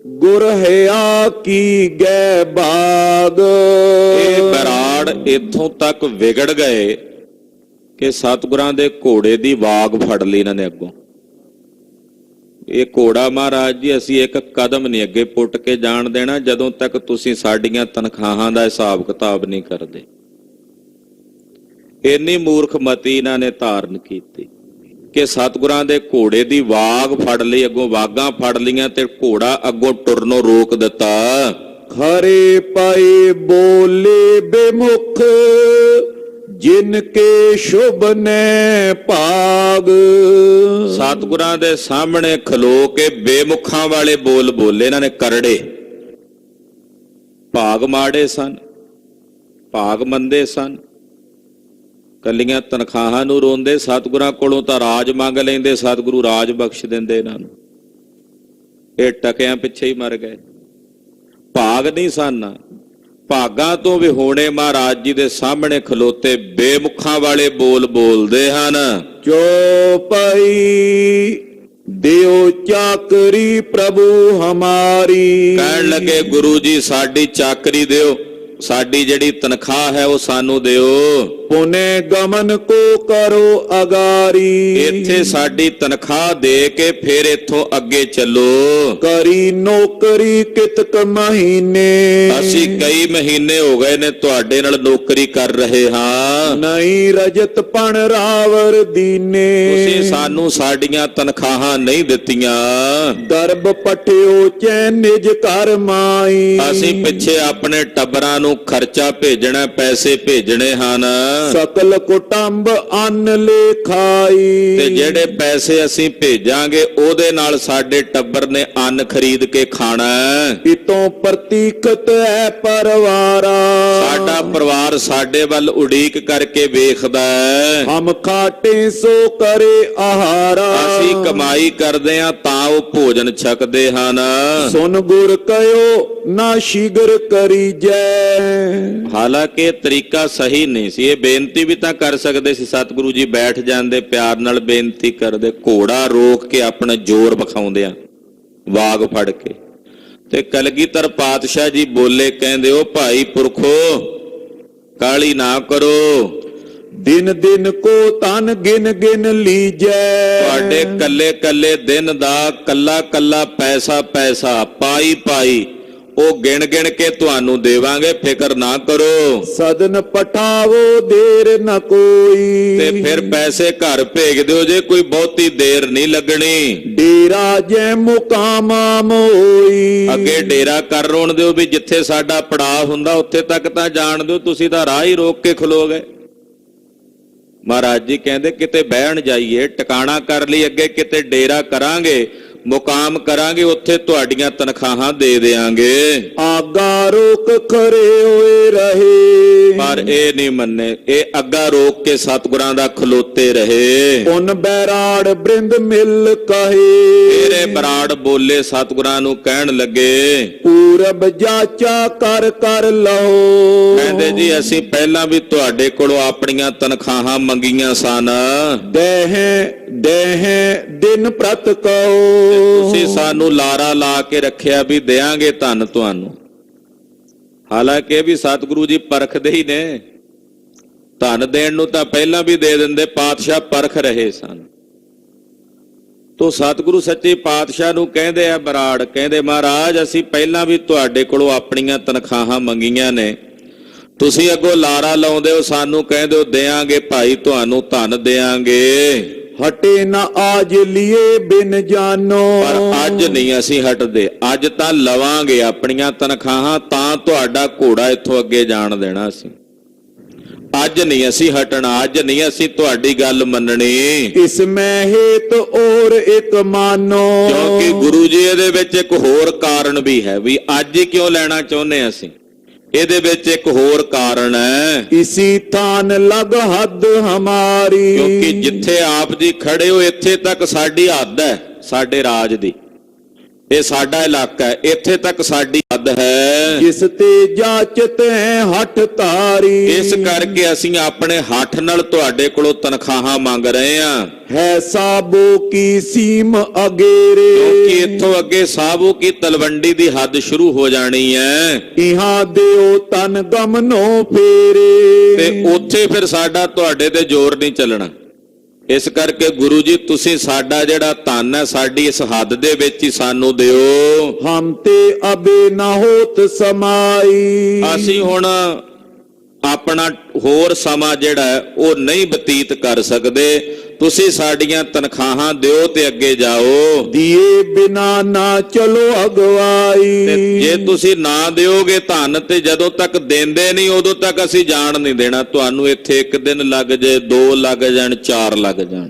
ਗੁਰ ਹਿਆ ਕੀ ਗੈ ਬਾਗ। ਇਹ ਬਰਾੜ ਇੱਥੋਂ ਤੱਕ ਵਿਗੜ ਗਏ ਕਿ ਸਤਿਗੁਰਾਂ ਦੇ ਘੋੜੇ ਦੀ ਵਾਗ ਫੜ ਲਈ ਇਹਨਾਂ ਨੇ ਅੱਗੋਂ। ਇਹ ਘੋੜਾ ਮਹਾਰਾਜ ਜੀ ਅਸੀਂ ਇੱਕ ਕਦਮ ਨਹੀਂ ਅੱਗੇ ਪੁੱਟ ਕੇ ਜਾਣ ਦੇਣਾ ਜਦੋਂ ਤੱਕ ਤੁਸੀਂ ਸਾਡੀਆਂ ਤਨਖਾਹਾਂ ਦਾ ਹਿਸਾਬ ਕਿਤਾਬ ਨਹੀਂ ਕਰਦੇ। ਇੰਨੀ ਮੂਰਖਮਤੀ ਇਹਨਾਂ ਨੇ ਧਾਰਨ ਕੀਤੀ ਕਿ ਸਤਿਗੁਰਾਂ ਦੇ ਘੋੜੇ ਦੀ ਵਾਗ ਫੜ ਲਈ, ਅੱਗੋਂ ਵਾਗਾਂ ਫੜ ਲਈਆਂ ਤੇ ਘੋੜਾ ਅੱਗੋਂ ਟੁਰਨੋਂ ਰੋਕ ਦਿੱਤਾ। ਖਰੇ ਪਏ ਬੋਲੇ ਬੇਮੁਖ ਜਿਨ ਕੇ ਸ਼ੁਭ ਨੇ ਭਾਗ। ਸਤਿਗੁਰਾਂ ਦੇ ਸਾਹਮਣੇ ਖਲੋ ਕੇ ਬੇਮੁਖਾਂ ਵਾਲੇ ਬੋਲ ਬੋਲੇ ਇਹਨਾਂ ਨੇ, ਕਰੜੇ। ਭਾਗ ਮਾੜੇ ਸਨ, ਭਾਗ ਮੰਦੇ ਸਨ। ਕੱਲੀਆਂ ਤਨਖਾਹਾਂ ਨੂੰ ਰੋਂਦੇ, ਸਤਿਗੁਰਾਂ ਕੋਲੋਂ ਤਾਂ ਰਾਜ ਮੰਗ ਲੈਂਦੇ, ਸਤਿਗੁਰੂ ਰਾਜ ਬਖਸ਼ ਦਿੰਦੇ ਇਹਨਾਂ ਨੂੰ। ਇਹ ਟਕਿਆਂ ਪਿੱਛੇ ਹੀ ਮਰ ਗਏ। ਭਾਗ ਨਹੀਂ ਸਨ, ਭਾਗਾਂ ਤੋਂ ਵੀ ਹੋਣੇ ਮਹਾਰਾਜ ਜੀ ਦੇ ਸਾਹਮਣੇ ਖਲੋਤੇ ਬੇਮੁਖਾਂ ਵਾਲੇ ਬੋਲ ਬੋਲਦੇ ਹਨ। ਚੋਪਈ ਦਿਓ ਚਾਕਰੀ ਪ੍ਰਭੂ ਹਮਾਰੀ। ਕਹਿਣ ਲੱਗੇ ਗੁਰੂ ਜੀ ਸਾਡੀ ਚਾਕਰੀ ਦਿਓ, ਸਾਡੀ ਜਿਹੜੀ ਤਨਖਾਹ ਹੈ ਉਹ ਸਾਨੂੰ ਦਿਓ। पुने गमन को करो अगारी। ਇੱਥੇ ਸਾਡੀ ਤਨਖਾਹ ਦੇ ਕੇ ਫਿਰ ਇੱਥੋਂ ਅੱਗੇ ਚੱਲੋ। करी नौकरी कितक महीने। ਅਸੀਂ ਕਈ ਮਹੀਨੇ ਹੋ ਗਏ ਨੇ ਤੁਹਾਡੇ ਨਾਲ ਨੌਕਰੀ ਕਰ ਰਹੇ ਹਾਂ। नहीं रजत पण रावर दीने। ਤੁਸੀਂ ਸਾਨੂੰ ਸਾਡੀਆਂ ਤਨਖਾਹਾਂ ਨਹੀਂ ਦਿੱਤੀਆਂ। दरब पटियो चैन निज कर माई। ਅਸੀਂ ਪਿੱਛੇ ਆਪਣੇ ਟੱਬਰਾਂ ਨੂੰ ਖਰਚਾ ਭੇਜਣਾ, ਪੈਸੇ ਭੇਜਣੇ ਹਨ। सकल कुटुंब अन्न ले खाई। ਤੇ ਜਿਹੜੇ ਪੈਸੇ ਅਸੀਂ ਭੇਜਾਂਗੇ ਉਹਦੇ ਨਾਲ ਸਾਡੇ ਟੱਬਰ ਨੇ ਅੰਨ ਖਰੀਦ ਕੇ ਖਾਣਾ ਹੈ। इतों प्रतीकत है परवारा। ਸਾਡਾ ਪਰਿਵਾਰ ਸਾਡੇ ਵੱਲ ਉਡੀਕ ਕਰਕੇ ਵੇਖਦਾ ਹੈ। हम खाटे सो करे आहारा। ਅਸੀਂ ਕਮਾਈ ਕਰਦੇ ਹਾਂ ਤਾਂ ਉਹ ਭੋਜਨ ਛਕਦੇ ਹਨ। सुन गुर कयो ना शीघ्र करी जय। ਹਾਲਾਂਕਿ ਇਹ ਤਰੀਕਾ ਸਹੀ ਨਹੀਂ ਸੀ। ਇਹ ਬੇਨਤੀ ਵੀ ਤਾਂ ਕਰ ਸਕਦੇ ਸੀ, ਸਤਿਗੁਰੂ ਜੀ ਬੈਠ ਜਾਂਦੇ, ਪਿਆਰ ਨਾਲ ਬੇਨਤੀ ਕਰਦੇ, ਘੋੜਾ ਰੋਕ ਕੇ ਆਪਣਾ ਜ਼ੋਰ ਵਿਖਾਉਂਦੇ ਆ ਵਾਗ ਫੜ ਕੇ। ਤੇ ਕਲਗੀਧਰ ਪਾਤਸ਼ਾਹ ਜੀ ਬੋਲੇ, ਕਹਿੰਦੇ ਉਹ ਭਾਈ ਪੁਰਖੋ ਕਾਲੀ ਨਾ ਕਰੋ। दिन दिन को तन गिन गिन लीजै। ਤੁਹਾਡੇ ਕੱਲੇ ਕੱਲੇ ਦਿਨ ਦਾ ਕੱਲਾ ਕੱਲਾ ਪੈਸਾ ਪਾਈ ਪਾਈ ਉਹ ਗਿਣ ਗਿਣ ਕੇ ਤੁਹਾਨੂੰ ਦੇਵਾਂਗੇ, ਫਿਕਰ ਨਾ ਕਰੋ। सदन पठावो देर न कोई। ਤੇ ਫਿਰ ਪੈਸੇ ਘਰ ਭੇਜ ਦਿਓ ਜੇ ਕੋਈ ਬਹੁਤੀ ਦੇਰ ਨਹੀਂ ਲੱਗਣੀ। डेरा जै मुकामा मोई। ਅੱਗੇ ਡੇਰਾ ਕਰ ਰੋਣ ਦਿਓ ਵੀ ਜਿੱਥੇ ਸਾਡਾ ਪੜਾਅ ਹੁੰਦਾ ਉੱਥੇ ਤੱਕ ਤਾਂ ਜਾਣ ਦਿਓ, ਤੁਸੀਂ ਤਾਂ ਰਾਹ ਹੀ ਰੋਕ ਕੇ ਖਲੋ ਗਏ। ਮਹਾਰਾਜ ਜੀ ਕਹਿੰਦੇ ਕਿਤੇ ਬਹਿਣ ਜਾਈਏ, ਟਿਕਾਣਾ ਕਰ ਲਈ, ਅੱਗੇ ਕਿਤੇ ਡੇਰਾ ਕਰਾਂਗੇ, ਮੁਕਾਮ ਕਰਾਂਗੇ, ਉੱਥੇ ਤੁਹਾਡੀਆਂ ਤਨਖਾਹਾਂ ਦੇ ਦੇਾਂਗੇ। आगा रोक खरे होए रहे। ਪਰ ਇਹ ਨਹੀਂ ਮੰਨੇ, ਇਹ ਅੱਗਾ ਰੋਕ ਕੇ ਸਤਿਗੁਰਾਂ ਦਾ ਖਲੋਤੇ ਰਹੇ। उन बैराड़ बृंद मिल कहे। ਤੇਰੇ ਬਰਾੜ ਬੋਲੇ, ਸਤਿਗੁਰਾਂ ਨੂੰ ਕਹਿਣ ਲੱਗੇ, पूरब जाचा कर कर लहो। ਕਹਿੰਦੇ ਜੀ ਅਸੀਂ ਪਹਿਲਾਂ ਵੀ ਤੁਹਾਡੇ ਕੋਲੋਂ ਆਪਣੀਆਂ ਤਨਖਾਹਾਂ ਮੰਗੀਆਂ ਸਨ। देह देह दिन प्रत कहो। ਤੁਸੀਂ ਸਾਨੂੰ ਲਾਰਾ ਲਾ ਕੇ ਰੱਖਿਆ ਵੀ ਦੇਾਂਗੇ ਧਨ ਤੁਹਾਨੂੰ। ਹਾਲਾਂਕਿ ਇਹ ਵੀ ਸਤਿਗੁਰੂ ਜੀ ਪਰਖਦੇ ਹੀ ਨੇ, ਧਨ ਦੇਣ ਨੂੰ ਤਾਂ ਪਹਿਲਾਂ ਵੀ ਦੇ ਦਿੰਦੇ, ਪਾਤਸ਼ਾਹ ਪਰਖ ਰਹੇ ਸਨ। ਤੋ ਸਤਿਗੁਰੂ ਸੱਚੇ ਪਾਤਸ਼ਾਹ ਨੂੰ ਕਹਿੰਦੇ ਆ ਬਰਾੜ, ਕਹਿੰਦੇ ਮਹਾਰਾਜ ਅਸੀਂ ਪਹਿਲਾਂ ਵੀ ਤੁਹਾਡੇ ਕੋਲੋਂ ਆਪਣੀਆਂ ਤਨਖਾਹਾਂ ਮੰਗੀਆਂ ਨੇ, ਤੁਸੀਂ ਅੱਗੋਂ ਲਾਰਾ ਲਾਉਂਦੇ ਹੋ, ਸਾਨੂੰ ਕਹਿੰਦੇ ਹੋ ਦੇਾਂਗੇ ਭਾਈ ਤੁਹਾਨੂੰ ਧਨ ਦੇਾਂਗੇ। हटे न आज लिए बिन जानो। ਪਰ ਅੱਜ ਨਹੀਂ ਅਸੀਂ ਹਟਦੇ, ਅੱਜ ਤਾਂ ਲਵਾਂਗੇ ਆਪਣੀਆਂ ਤਨਖਾਹਾਂ, ਤਾਂ ਤੁਹਾਡਾ ਘੋੜਾ ਇੱਥੋਂ ਅੱਗੇ ਜਾਣ ਦੇਣਾ ਅਸੀਂ। ਅੱਜ ਨਹੀਂ ਅਸੀਂ ਹਟਣਾ, ਅੱਜ ਨਹੀਂ ਅਸੀਂ ਤੁਹਾਡੀ ਗੱਲ ਮੰਨਣੀ। इसमें हेत और एक मानो। ਕਿਉਂਕਿ ਗੁਰੂ ਜੀ ਇਹਦੇ ਵਿੱਚ ਇੱਕ ਹੋਰ ਕਾਰਨ ਵੀ ਹੈ, ਵੀ ਅੱਜ ਹੀ ਕਿਉਂ ਲੈਣਾ ਚਾਹੁੰਦੇ ਅਸੀਂ। ਇਹਦੇ ਵਿੱਚ ਇੱਕ ਹੋਰ ਕਾਰਨ ਹੈ, इसी थान लग हद हमारी। ਕਿਉਂਕਿ ਜਿੱਥੇ ਆਪ ਜੀ ਖੜੇ ਹੋ ਇੱਥੇ ਤੱਕ ਸਾਡੀ ਹੱਦ ਹੈ, ਸਾਡੇ ਰਾਜ ਦੀ। ਇਹ ਸਾਡਾ ਇਲਾਕਾ ਹੈ, ਇੱਥੇ ਤੱਕ ਸਾਡੀ ਹੱਦ ਹੈ। जिस ते जाचत है हठ तारी। ਇਸ ਕਰਕੇ ਅਸੀਂ ਆਪਣੇ ਹੱਠ ਨਾਲ ਤੁਹਾਡੇ ਕੋਲੋਂ ਤਨਖਾਹਾਂ ਮੰਗ ਰਹੇ ਹਾਂ। है साबो की सीम अगेरे। ਕਿਉਂਕਿ ਇੱਥੋਂ ਅੱਗੇ ਸਾਬੂ ਕੀ ਤਲਵੰਡੀ ਦੀ ਹੱਦ ਸ਼ੁਰੂ ਹੋ ਜਾਣੀ ਹੈ, इहाँ देओ तन गमनो फेरे। ਤੇ ਉੱਥੇ ਫਿਰ ਸਾਡਾ ਤੁਹਾਡੇ ਤੇ ਜ਼ੋਰ ਨਹੀਂ ਚੱਲਣਾ। ਇਸ ਕਰਕੇ ਗੁਰੂ ਜੀ ਤੁਸੀਂ ਸਾਡਾ ਜਿਹੜਾ ਧਨ ਹੈ ਸਾਡੀ ਇਸ ਹੱਦ ਦੇ ਵਿੱਚ ਹੀ ਸਾਨੂੰ ਦਿਓ। हम ते अबे न होत समाई। ਅਸੀਂ ਹੁਣ ਆਪਣਾ ਹੋਰ ਸਮਾਂ ਜਿਹੜਾ ਹੈ ਉਹ ਨਹੀਂ ਬਤੀਤ ਕਰ ਸਕਦੇ, ਤੁਸੀਂ ਸਾਡੀਆਂ ਤਨਖਾਹਾਂ ਦਿਓ ਤੇ ਅੱਗੇ ਜਾਓ। दिए बिना ना चलो अगवाई। ਤੇ ਜੇ ਤੁਸੀਂ ਨਾ ਦਿਓਗੇ ਧਨ, ਤੇ ਜਦੋਂ ਤੱਕ ਦਿੰਦੇ ਨਹੀਂ ਉਦੋਂ ਤੱਕ ਅਸੀਂ ਜਾਣ ਨਹੀਂ ਦੇਣਾ ਤੁਹਾਨੂੰ। ਇੱਥੇ 1 ਦਿਨ ਲੱਗ ਜੇ, 2 ਲੱਗ ਜਾਣ, 4 ਲੱਗ ਜਾਣ,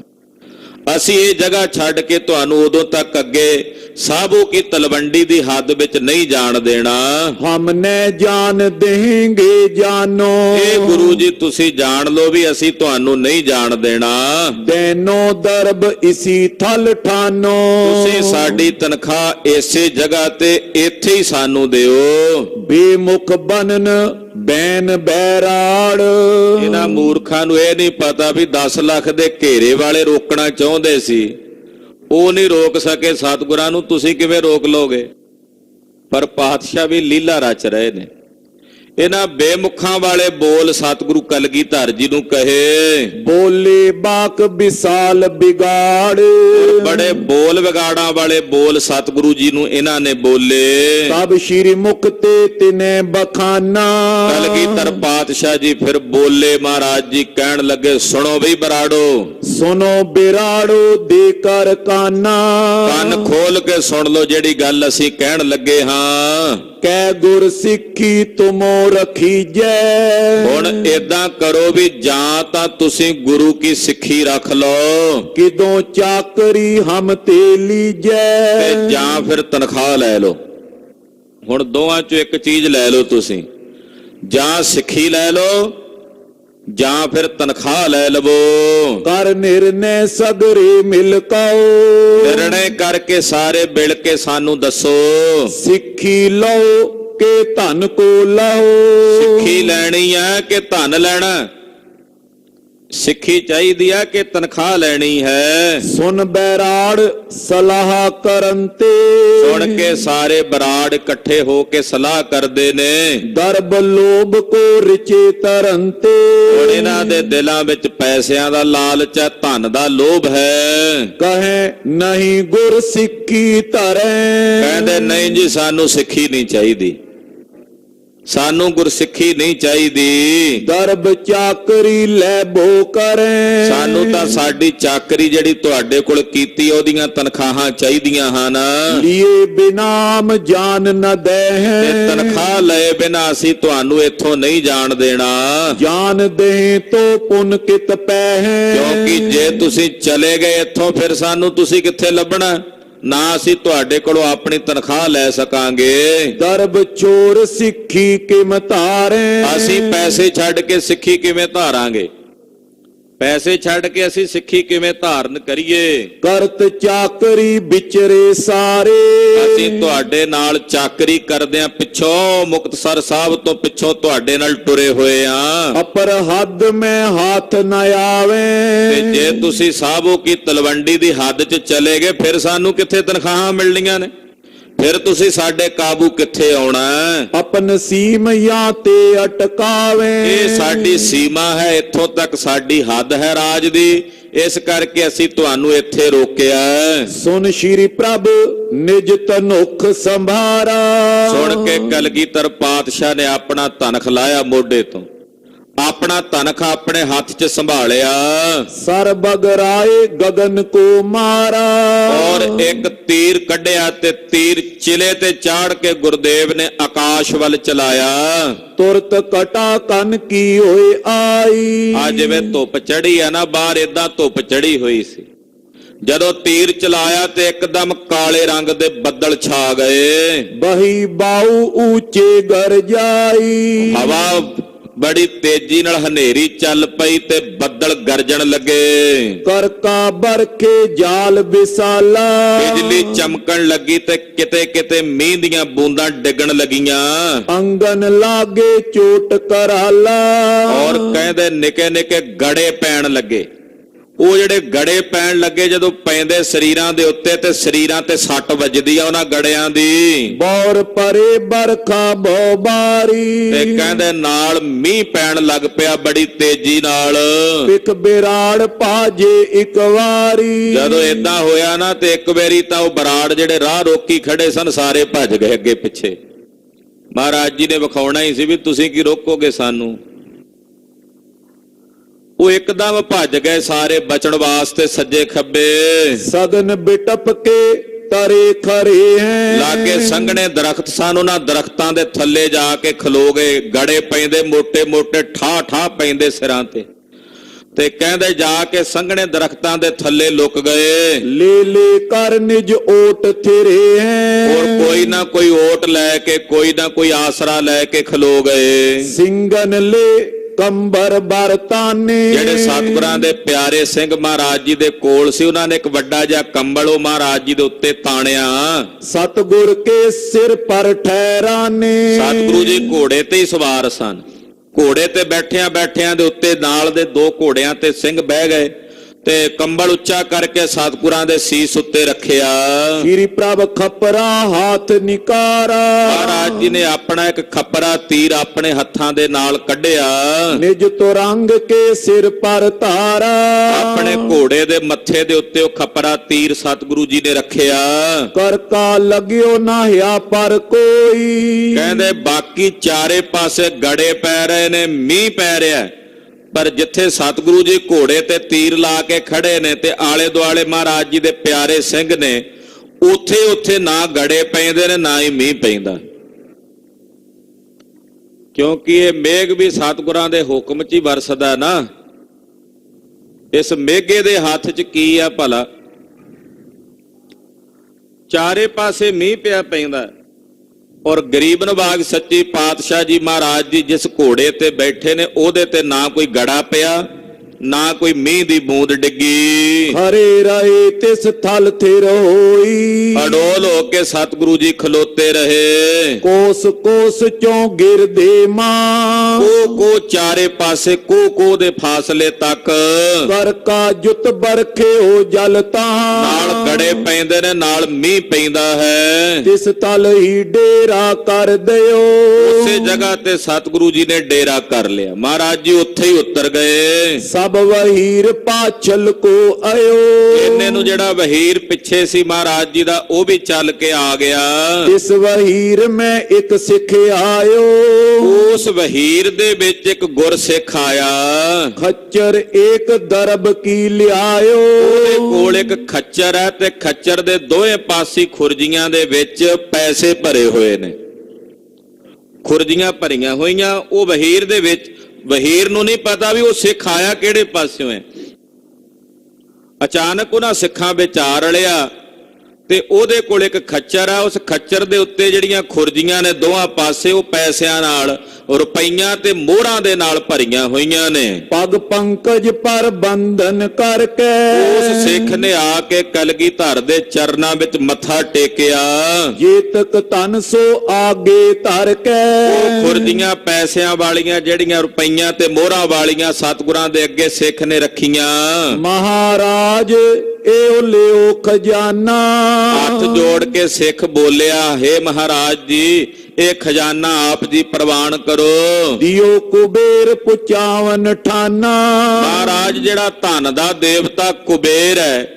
ਅਸੀਂ ਇਹ ਜਗ੍ਹਾ ਛੱਡ ਕੇ ਤੁਹਾਨੂੰ ਉਦੋਂ ਤੱਕ ਅੱਗੇ ਸਾਬੂ ਕੀ ਤਲਵੰਡੀ ਦੀ ਹੱਦ ਵਿੱਚ ਨਹੀਂ ਜਾਣ ਦੇਣਾ। हमने जान देंगे जानो। ਇਹ ਗੁਰੂ ਜੀ ਤੁਸੀਂ ਜਾਣ ਲਓ ਵੀ ਅਸੀਂ ਤੁਹਾਨੂੰ ਨਹੀਂ ਜਾਣ ਦੇਣਾ। देनो दरब इसी थल ठानो। ਤੁਸੀਂ ਸਾਡੀ ਤਨਖਾਹ ਇਸੇ ਜਗ੍ਹਾ ਤੇ ਇੱਥੇ ਹੀ ਸਾਨੂੰ ਦਿਓ। बेमुख बनन बैन बैराड़। ਇਹਨਾਂ ਮੂਰਖਾਂ ਨੂੰ ਇਹ ਨਹੀਂ ਪਤਾ ਵੀ 10 ਲੱਖ ਦੇ ਘੇਰੇ ਵਾਲੇ ਰੋਕਣਾ ਚਾਹੁੰਦੇ ਸੀ, ਉਹ ਨਹੀਂ ਰੋਕ ਸਕੇ ਸਤਿਗੁਰਾਂ ਨੂੰ, ਤੁਸੀਂ ਕਿਵੇਂ ਰੋਕ ਲੋਗੇ। ਪਰ ਪਾਤਸ਼ਾਹ ਵੀ ਲੀਲਾ ਰਚ ਰਹੇ ਨੇ। ਇਹਨਾਂ ਬੇਮੁਖਾਂ ਵਾਲੇ ਬੋਲ ਸਤਿਗੁਰੂ ਕਲਗੀਧਰ ਜੀ ਨੂੰ ਕਹੇ। ਬੋਲੇ ਬਾਕ ਵਿਸਾਲ ਬਿਗਾੜ, ਬੜੇ ਬੋਲ ਵਿਗਾੜਾਂ ਵਾਲੇ ਬੋਲ ਸਤਿਗੁਰੂ ਜੀ ਨੂੰ ਇਹਨਾਂ ਨੇ ਬੋਲੇ। ਤਬ ਸ਼੍ਰੀ ਮੁਖ ਤੇ ਤਿਨੇ ਬਖਾਨਾ, ਕਲਗੀਧਰ ਪਾਤਸ਼ਾਹ ਜੀ ਫਿਰ ਬੋਲੇ। ਮਹਾਰਾਜ ਜੀ ਕਹਿਣ ਲੱਗੇ, ਸੁਣੋ ਬਈ ਬਰਾੜੋ, ਸੁਨੋ ਬਿਰਾੜੋ ਦੇ ਕਰ ਕਾਨਾ। ਕੰਨ ਖੋਲ ਕੇ ਸੁਣ ਲਓ ਜਿਹੜੀ ਗੱਲ ਅਸੀਂ ਕਹਿਣ ਲੱਗੇ ਹਾਂ। ਕੈ ਗੁਰ ਸਿੱਖੀ ਤੁਮੋ ਰਖੀਜੈ, ਹੁਣ ਏਦਾਂ ਕਰੋ ਵੀ ਜਾਂ ਤਾਂ ਤੁਸੀਂ ਗੁਰੂ ਕੀ ਸਿੱਖੀ ਰੱਖ ਲਓ ਕਿਦੋਂ ਚਾਕਰੀ ਹਮ ਤੇ ਲੀਜੈ, ਤੇ ਜਾਂ ਫਿਰ ਤਨਖਾਹ ਲੈ ਲਓ। ਹੁਣ ਦੋਵਾਂ ਚੋਂ ਇੱਕ ਚੀਜ਼ ਲੈ ਲਓ ਤੁਸੀਂ, ਜਾਂ ਸਿੱਖੀ ਲੈ ਲਓ ਜਾਂ ਫਿਰ ਤਨਖਾਹ ਲੈ ਲਵੋ। ਕਰ ਨਿਰਣੈ ਸਗਰੇ ਮਿਲ ਕਾਓ, ਨਿਰਣੈ ਕਰਕੇ ਸਾਰੇ ਮਿਲ ਕੇ ਸਾਨੂੰ ਦੱਸੋ। ਸਿੱਖੀ ਲਓ ਕੇ ਧਨ ਕੋ ਲਾਓ, ਸਿੱਖੀ ਲੈਣੀ ਹੈ ਕਿ ਧਨ ਲੈਣਾ? ਸਿੱਖੀ ਚਾਹੀਦੀ ਹੈ ਕਿ ਤਨਖਾਹ ਲੈਣੀ ਹੈ? ਸੁਨ ਬੈਰਾੜ ਸਲਾਹ ਕਰਨ ਤੇ, ਸੁਣ ਕੇ ਸਾਰੇ ਬਰਾੜ ਇਕੱਠੇ ਹੋ ਕੇ ਸਲਾਹ ਕਰਦੇ ਨੇ। ਦਰਬ ਲੋਭ ਕੋ ਰਿਚੇ ਤਰਨ ਤੇ, ਹੁਣ ਇਹਨਾਂ ਦੇ ਦਿਲਾਂ ਵਿੱਚ ਪੈਸਿਆਂ ਦਾ ਲਾਲਚ ਹੈ, ਧਨ ਦਾ ਲੋਭ ਹੈ। ਕਹੇ ਨਹੀਂ ਗੁਰ ਸਿੱਖੀ ਧਰੈ, ਕਹਿੰਦੇ ਨਹੀਂ ਜੀ ਸਾਨੂੰ ਸਿੱਖੀ ਨਹੀਂ ਚਾਹੀਦੀ, ਸਾਨੂੰ ਗੁਰਸਿੱਖੀ ਨਹੀਂ ਚਾਹੀਦੀ। ਦਰਬ ਚਾਕਰੀ ਲੈ ਬੋ ਕਰੇ, ਸਾਨੂੰ ਤਾਂ ਸਾਡੀ ਚਾਕਰੀ ਜਿਹੜੀ ਤੁਹਾਡੇ ਕੋਲ ਕੀਤੀ ਉਹਦੀਆਂ ਤਨਖਾਹਾਂ ਚਾਹੀਦੀਆਂ ਹਨ। ਲੀਏ ਬਿਨਾਮ ਜਾਨ ਨ ਦੇ, ਤੇ ਤਨਖਾਹ ਲਏ ਬਿਨਾਂ ਅਸੀਂ ਤੁਹਾਨੂੰ ਇੱਥੋਂ ਨਹੀਂ ਜਾਣ ਦੇਣਾ। ਜਾਨ ਦੇ ਤੋ ਪੁਨ ਕਿਤ ਪੈ, ਕਿਉਂਕਿ ਜੇ ਤੁਸੀਂ ਚਲੇ ਗਏ ਇੱਥੋਂ ਫਿਰ ਸਾਨੂੰ ਤੁਸੀਂ ਕਿੱਥੇ ਲੱਭਣਾ? ਨਾ ਅਸੀਂ ਤੁਹਾਡੇ ਕੋਲੋਂ ਆਪਣੀ ਤਨਖਾਹ ਲੈ ਸਕਾਂਗੇ। ਦਰਬ ਚੋਰ ਸਿੱਖੀ ਕਿਮ ਧਾਰੇ, ਅਸੀਂ ਪੈਸੇ ਛੱਡ ਕੇ ਸਿੱਖੀ ਕਿਵੇਂ ਧਾਰਾਂਗੇ? ਪੈਸੇ ਛੱਡ ਕੇ ਅਸੀਂ ਸਿੱਖੀ ਕਿਵੇਂ ਧਾਰਨ ਕਰੀਏ? ਕਰਤ ਚਾਕਰੀ ਵਿਚਰੇ ਸਾਰੇ, ਅਸੀਂ ਤੁਹਾਡੇ ਨਾਲ ਚਾਕਰੀ ਕਰਦੇ ਆਂ, ਪਿੱਛੋਂ ਮੁਕਤਸਰ ਸਾਹਿਬ ਤੋਂ ਪਿੱਛੋਂ ਤੁਹਾਡੇ ਨਾਲ ਟੁਰੇ ਹੋਏ ਆਂ। ਅਪਰ ਹੱਦ ਮੈਂ ਹੱਥ ਨ ਆਵੇ, ਤੇ ਜੇ ਤੁਸੀਂ ਸਾਬੋ ਕੀ ਤਲਵੰਡੀ ਦੀ ਹੱਦ 'ਚ ਚਲੇ ਗਏ ਫਿਰ ਸਾਨੂੰ ਕਿੱਥੇ ਤਨਖਾਹਾਂ ਮਿਲਣੀਆਂ ਨੇ? ਫਿਰ ਤੁਸੀਂ ਸਾਡੇ ਕਾਬੂ ਕਿੱਥੇ ਆਉਣਾ? ਆਪਨ ਸੀਮਿਆਂ ਤੇ ਅਟਕਾਵੇ, ਇਹ ਸਾਡੀ ਸੀਮਾ ਹੈ, ਇੱਥੋਂ ਤੱਕ ਸਾਡੀ ਹੱਦ ਹੈ ਰਾਜ ਦੀ, ਇਸ ਕਰਕੇ ਅਸੀਂ ਤੁਹਾਨੂੰ ਇੱਥੇ ਰੋਕਿਆ। ਸੁਨ ਸ਼੍ਰੀ ਪ੍ਰਭ ਨਿਜ ਤਨੁਖ ਸੰਭਾਰਾ, ਸੁਣ ਕੇ ਕਲਗੀਧਰ ਪਾਤਸ਼ਾਹ ਨੇ ਆਪਣਾ ਤਨਖ ਲਾਇਆ ਮੋਢੇ ਤੋਂ, ਆਪਣਾ ਤਨਖ ਆਪਣੇ ਹੱਥ 'ਚ ਸੰਭਾਲਿਆ। ਸਰ ਬਗਰਾਏ ਗਗਨ ਕੋ ਮਾਰਾ, ਔਰ ਇੱਕ ਤੀਰ ਕੱਢਿਆ ਤੇ ਤੀਰ ਚਿਲੇ ਤੇ ਚਾੜ ਕੇ ਗੁਰਦੇਵ ਨੇ ਆਕਾਸ਼ ਵੱਲ ਚਲਾਇਆ। ਤੁਰਤ ਕਟਾ ਕੰਨ ਕੀ ਹੋਏ ਆਈ, ਆ ਜਿਵੇਂ ਧੁੱਪ ਚੜੀ ਆ ਨਾ ਬਾਹਰ, ਏਦਾਂ ਧੁੱਪ ਚੜੀ ਹੋਈ ਸੀ। ਜਦੋਂ ਤੀਰ ਚਲਾਇਆ ਤੇ ਇੱਕਦਮ ਕਾਲੇ ਰੰਗ ਦੇ ਬੱਦਲ ਛਾ ਗਏ। ਬਹੀ ਬਾਉ ਉੱਚੇ ਗਰ ਜਾਈ, ਹਵਾ ਬੜੀ ਤੇਜ਼ੀ ਨਾਲ ਹਨੇਰੀ ਚੱਲ ਪਈ ਤੇ ਬੱਦਲ ਗਰਜਣ ਲੱਗੇ। ਕਰਕਾ ਬਰਖੇ ਜਾਲ ਵਿਸਾਲਾ, ਬਿਜਲੀ ਚਮਕਣ ਲੱਗੀ ਤੇ ਕਿਤੇ ਕਿਤੇ ਮੀਂਹ ਦੀਆਂ ਬੂੰਦਾਂ ਡਿੱਗਣ ਲੱਗੀਆਂ। ਅੰਗਨ ਲਾਗੇ ਚੋਟ ਕਰਾਲਾ, ਔਰ ਕਹਿੰਦੇ ਨਿੱਕੇ ਨਿੱਕੇ ਗੜੇ ਪੈਣ ਲੱਗੇ। ਉਹ ਜਿਹੜੇ ਗੜੇ ਪੈਣ ਲੱਗੇ ਜਦੋਂ ਪੈਂਦੇ ਸਰੀਰਾਂ ਦੇ ਉੱਤੇ ਤੇ ਸਰੀਰਾਂ ਤੇ ਸੱਟ ਵੱਜਦੀ ਆ ਉਹਨਾਂ ਗੜਿਆਂ ਦੀ। ਬੌਰ ਪਰੇ ਬਰਖਾ ਬਹੁ ਬਾਰੀ, ਤੇ ਕਹਿੰਦੇ ਨਾਲ ਮੀਂਹ ਪੈਣ ਲੱਗ ਪਿਆ ਬੜੀ ਤੇਜ਼ੀ ਨਾਲ। ਇੱਕ ਬਿਰਾੜ ਭਾਜੇ ਇੱਕ ਵਾਰੀ, ਜਦੋਂ ਏਦਾਂ ਹੋਇਆ ਨਾ ਤੇ ਇੱਕ ਵਾਰੀ ਤਾਂ ਉਹ ਬਰਾੜ ਜਿਹੜੇ ਰਾਹ ਰੋਕੀ ਖੜੇ ਸਨ ਸਾਰੇ ਭੱਜ ਗਏ ਅੱਗੇ ਪਿੱਛੇ। ਮਹਾਰਾਜ ਜੀ ਨੇ ਵਿਖਾਉਣਾ ਹੀ ਸੀ ਵੀ ਤੁਸੀਂ ਕੀ ਰੋਕੋਗੇ ਸਾਨੂੰ। ਉਹ ਇੱਕਦਮ ਭੱਜ ਗਏ ਸਾਰੇ ਬਚਣ ਵਾਸਤੇ ਸੱਜੇ ਖੱਬੇ। ਸਦਨ ਬਿਟਪ ਕੇ ਤਰੇ ਖਰੇ ਹੈ, ਲਾਗੇ ਸੰਘਣੇ ਦਰਖਤ ਸਨ, ਉਹਨਾਂ ਦਰਖਤਾਂ ਦੇ ਥੱਲੇ ਜਾ ਕੇ ਖਲੋ ਗਏ। ਗੜੇ ਪੈਂਦੇ ਮੋਟੇ ਮੋਟੇ ਠਾਹ ਠਾਹ ਪੈਂਦੇ ਸਿਰਾਂ ਤੇ ਕਹਿੰਦੇ ਜਾ ਕੇ ਸੰਘਣੇ ਦਰਖਤਾਂ ਦੇ ਥੱਲੇ ਲੁਕ ਗਏ। ਲੈ ਲੈ ਕਰ ਨਿਜ ਓਟ ਥਿਰੇ ਹੈ, ਔਰ ਕੋਈ ਨਾ ਕੋਈ ਓਟ ਲੈ ਕੇ ਕੋਈ ਨਾ ਕੋਈ ਆਸਰਾ ਲੈ ਕੇ ਖਲੋ ਗਏ। ਸਿੰਘਨ ਲੈ ਕੰਬਰ ਬਰਤਾਨੇ, ਜਿਹੜੇ ਸਤਿਗੁਰਾਂ ਦੇ ਪਿਆਰੇ ਸਿੰਘ ਮਹਾਰਾਜ ਜੀ ਦੇ ਕੋਲ ਸੀ ਉਹਨਾਂ ਨੇ ਇੱਕ ਵੱਡਾ ਜਿਹਾ ਕੰਬਲ ਉਹ ਮਹਾਰਾਜ ਜੀ ਦੇ ਉੱਤੇ ਤਾਣਿਆ। ਸਤਿਗੁਰ ਕੇ ਸਿਰ ਪਰ ਠਹਿਰਾਨੇ, ਸਤਿਗੁਰੂ ਜੀ ਘੋੜੇ ਤੇ ਹੀ ਸਵਾਰ ਸਨ। ਘੋੜੇ ਤੇ ਬੈਠਿਆਂ ਬੈਠਿਆਂ ਦੇ ਉੱਤੇ ਨਾਲ ਦੇ ਦੋ ਘੋੜਿਆਂ ਤੇ ਸਿੰਘ ਬਹਿ ਗਏ ਤੇ ਕੰਬਲ ਉੱਚਾ ਕਰਕੇ ਸਤਿਗੁਰਾਂ ਦੇ ਸੀਸ ਉੱਤੇ ਰੱਖਿਆ। ਸ੍ਰੀ ਪ੍ਰਭ ਖਪਰਾ ਹਾਥ ਨਿਕਾਰਾ, ਮਹਾਰਾਜ ਜੀ ਨੇ ਆਪਣਾ ਇੱਕ ਖੱਪਰਾ ਤੀਰ ਆਪਣੇ ਹੱਥਾਂ ਦੇ ਨਾਲ ਕੱਢਿਆ। ਨਿਜ ਤੁਰੰਗ ਕੇ ਸਿਰ ਪਰ ਧਾਰਾ, ਆਪਣੇ ਘੋੜੇ ਦੇ ਮੱਥੇ ਦੇ ਉੱਤੇ ਉਹ ਖੱਪਰਾ ਤੀਰ ਸਤਿਗੁਰੂ ਜੀ ਨੇ ਰੱਖਿਆ। ਕਰ ਕਾ ਲਗਿਓ ਨਾਹਿਆ ਪਰ ਕੋਈ, ਕਹਿੰਦੇ ਬਾਕੀ ਚਾਰੇ ਪਾਸੇ ਗੜੇ ਪੈ ਰਹੇ ਨੇ, ਮੀਂਹ ਪੈ ਰਿਹਾ, ਪਰ ਜਿੱਥੇ ਸਤਿਗੁਰੂ ਜੀ ਘੋੜੇ ਤੇ ਤੀਰ ਲਾ ਕੇ ਖੜੇ ਨੇ ਤੇ ਆਲੇ ਦੁਆਲੇ ਮਹਾਰਾਜ ਜੀ ਦੇ ਪਿਆਰੇ ਸਿੰਘ ਨੇ, ਉੱਥੇ ਨਾ ਗੜੇ ਪੈਂਦੇ ਨੇ ਨਾ ਹੀ ਮੀਂਹ ਪੈਂਦਾ, ਕਿਉਂਕਿ ਇਹ ਮੇਘ ਵੀ ਸਤਿਗੁਰਾਂ ਦੇ ਹੁਕਮ 'ਚ ਹੀ ਵਰਸਦਾ ਨਾ। ਇਸ ਮੇਘੇ ਦੇ ਹੱਥ 'ਚ ਕੀ ਆ ਭਲਾ? ਚਾਰੇ ਪਾਸੇ ਮੀਂਹ ਪਿਆ ਪੈਂਦਾ, ਔਰ ਗਰੀਬ ਨਵਾਜ ਸੱਚੀ ਪਾਤਸ਼ਾਹ ਜੀ ਮਹਾਰਾਜ ਜੀ ਜਿਸ ਘੋੜੇ ਤੇ ਬੈਠੇ ਨੇ ਉਹਦੇ ਤੇ ਨਾ ਕੋਈ ਗੜਾ ਪਿਆ, ਨਾ ਕੋਈ ਮੀਂਹ ਦੀ ਬੂੰਦ ਡਿੱਗੀ। ਹਰੇ ਰਹੇ ਤਿਸ ਥਲ ਥਿਰ ਹੋਈ, ਅਡੋਲ ਹੋ ਕੇ ਸਤਿਗੁਰੂ ਜੀ ਖਲੋਤੇ ਰਹੇ। ਕੋਸ ਕੋਸ ਚੋਂ ਗਿਰਦੇ ਮਾਂ, ਕੋ ਚਾਰੇ ਪਾਸੇ ਕੋ ਦੇ ਫਾਸਲੇ ਤੱਕ ਕਰ ਕਾ ਜੁਤ ਬਰਖੇ ਹੋ ਜਲ ਤਾਂ, ਨਾਲ ਗੜੇ ਪੈਂਦੇ ਨੇ, ਨਾਲ ਮੀਂਹ ਪੈਂਦਾ ਹੈ। ਤਿਸ ਤਲ ਹੀ ਡੇਰਾ ਕਰ ਦਿਓ, ਉਸੇ ਜਗ੍ਹਾ ਤੇ ਸਤਿਗੁਰੂ ਜੀ ਨੇ ਡੇਰਾ ਕਰ ਲਿਆ। ਮਹਾਰਾਜ ਜੀ ਉੱਥੇ ਹੀ ਉਤਰ ਗਏ। ਸਭ ਵਹੀਰ ਪਾਛਲ ਕੋ ਆਇਓ, ਇੰਨੇ ਨੂੰ ਜਿਹੜਾ ਵਹੀਰ ਪਿੱਛੇ ਸੀ ਮਹਾਰਾਜ ਜੀ ਦਾ ਉਹ ਵੀ ਚੱਲ ਕੇ ਆ ਗਿਆ। ਇਸ ਵਹੀਰ ਮੈਂ ਇੱਕ ਸਿੱਖ ਆਇਓ, ਉਸ ਵਹੀਰ ਦੇ ਵਿੱਚ ਇੱਕ ਗੁਰਸਿੱਖ ਆਇਆ। ਖੱਚਰ ਏਕ ਦਰਬ ਕੀ ਲਿਆਇਓ, ਉਹਦੇ ਕੋਲ ਇੱਕ ਖੱਚਰ ਹੈ ਤੇ ਖੱਚਰ ਦੇ ਦੋਵੇਂ ਪਾਸੇ ਖੁਰਜੀਆਂ ਦੇ ਵਿੱਚ ਪੈਸੇ ਭਰੇ ਹੋਏ ਨੇ, ਖੁਰਜੀਆਂ ਭਰੀਆਂ ਹੋਈਆਂ। ਉਹ ਵਹੀਰ ਦੇ ਵਿੱਚ, ਵਹੀਰ ਨੂੰ ਨਹੀਂ ਪਤਾ ਵੀ ਉਹ ਸਿੱਖ ਆਇਆ ਕਿਹੜੇ ਪਾਸਿਓਂ ਹੈ। ਅਚਾਨਕ ਉਹਨਾਂ ਸਿੱਖਾਂ ਵਿੱਚ ਆ ਰਲਿਆ ਤੇ ਉਹਦੇ ਕੋਲ ਇੱਕ ਖੱਚਰ ਆ। ਉਸ ਖੱਚਰ ਦੇ ਉੱਤੇ ਜਿਹੜੀਆਂ ਖੁਰਜੀਆਂ ਨੇ ਦੋਹਾਂ ਪਾਸੇ, ਉਹ ਪੈਸਿਆਂ ਨਾਲ, ਰੁਪਈਆਂ ਤੇ ਮੋਹਰਾਂ ਦੇ ਨਾਲ ਭਰੀਆਂ ਹੋਈਆਂ ਨੇ। ਪਗ ਪੰਕਜ ਪਰ ਬੰਧਨ ਕਰਕੇ, ਉਸ ਸਿੱਖ ਨੇ ਆ ਕੇ ਕਲਗੀਧਰ ਦੇ ਚਰਨਾਂ ਵਿੱਚ ਮੱਥਾ ਟੇਕਿਆ। ਜੇ ਤਕ ਤਨ ਸੋ ਆਗੇ ਧਰ ਕੇ, ਉਹ ਖੁਰਜੀਆਂ ਪੈਸਿਆਂ ਵਾਲੀਆਂ, ਜਿਹੜੀਆਂ ਰੁਪਈਆਂ ਤੇ ਮੋਹਰਾਂ ਵਾਲੀਆਂ ਸਤਿਗੁਰਾਂ ਦੇ ਅੱਗੇ ਸਿੱਖ ਨੇ ਰੱਖੀਆਂ। ਮਹਾਰਾਜ ਏਉ ਲਿਓ ਖਜ਼ਾਨਾ, ਹੱਥ ਜੋੜ ਕੇ ਸਿੱਖ ਬੋਲਿਆ, ਹੇ ਮਹਾਰਾਜ ਜੀ ਇਹ ਖਜ਼ਾਨਾ ਆਪ ਜੀ ਪ੍ਰਵਾਨ ਕਰੋ। ਦਿਓ ਕੁਬੇਰ ਪੁਚਾਵਨ ਠਾਨਾ, ਮਹਾਰਾਜ ਜਿਹੜਾ ਧਨ ਦਾ ਦੇਵਤਾ ਕੁਬੇਰ ਹੈ,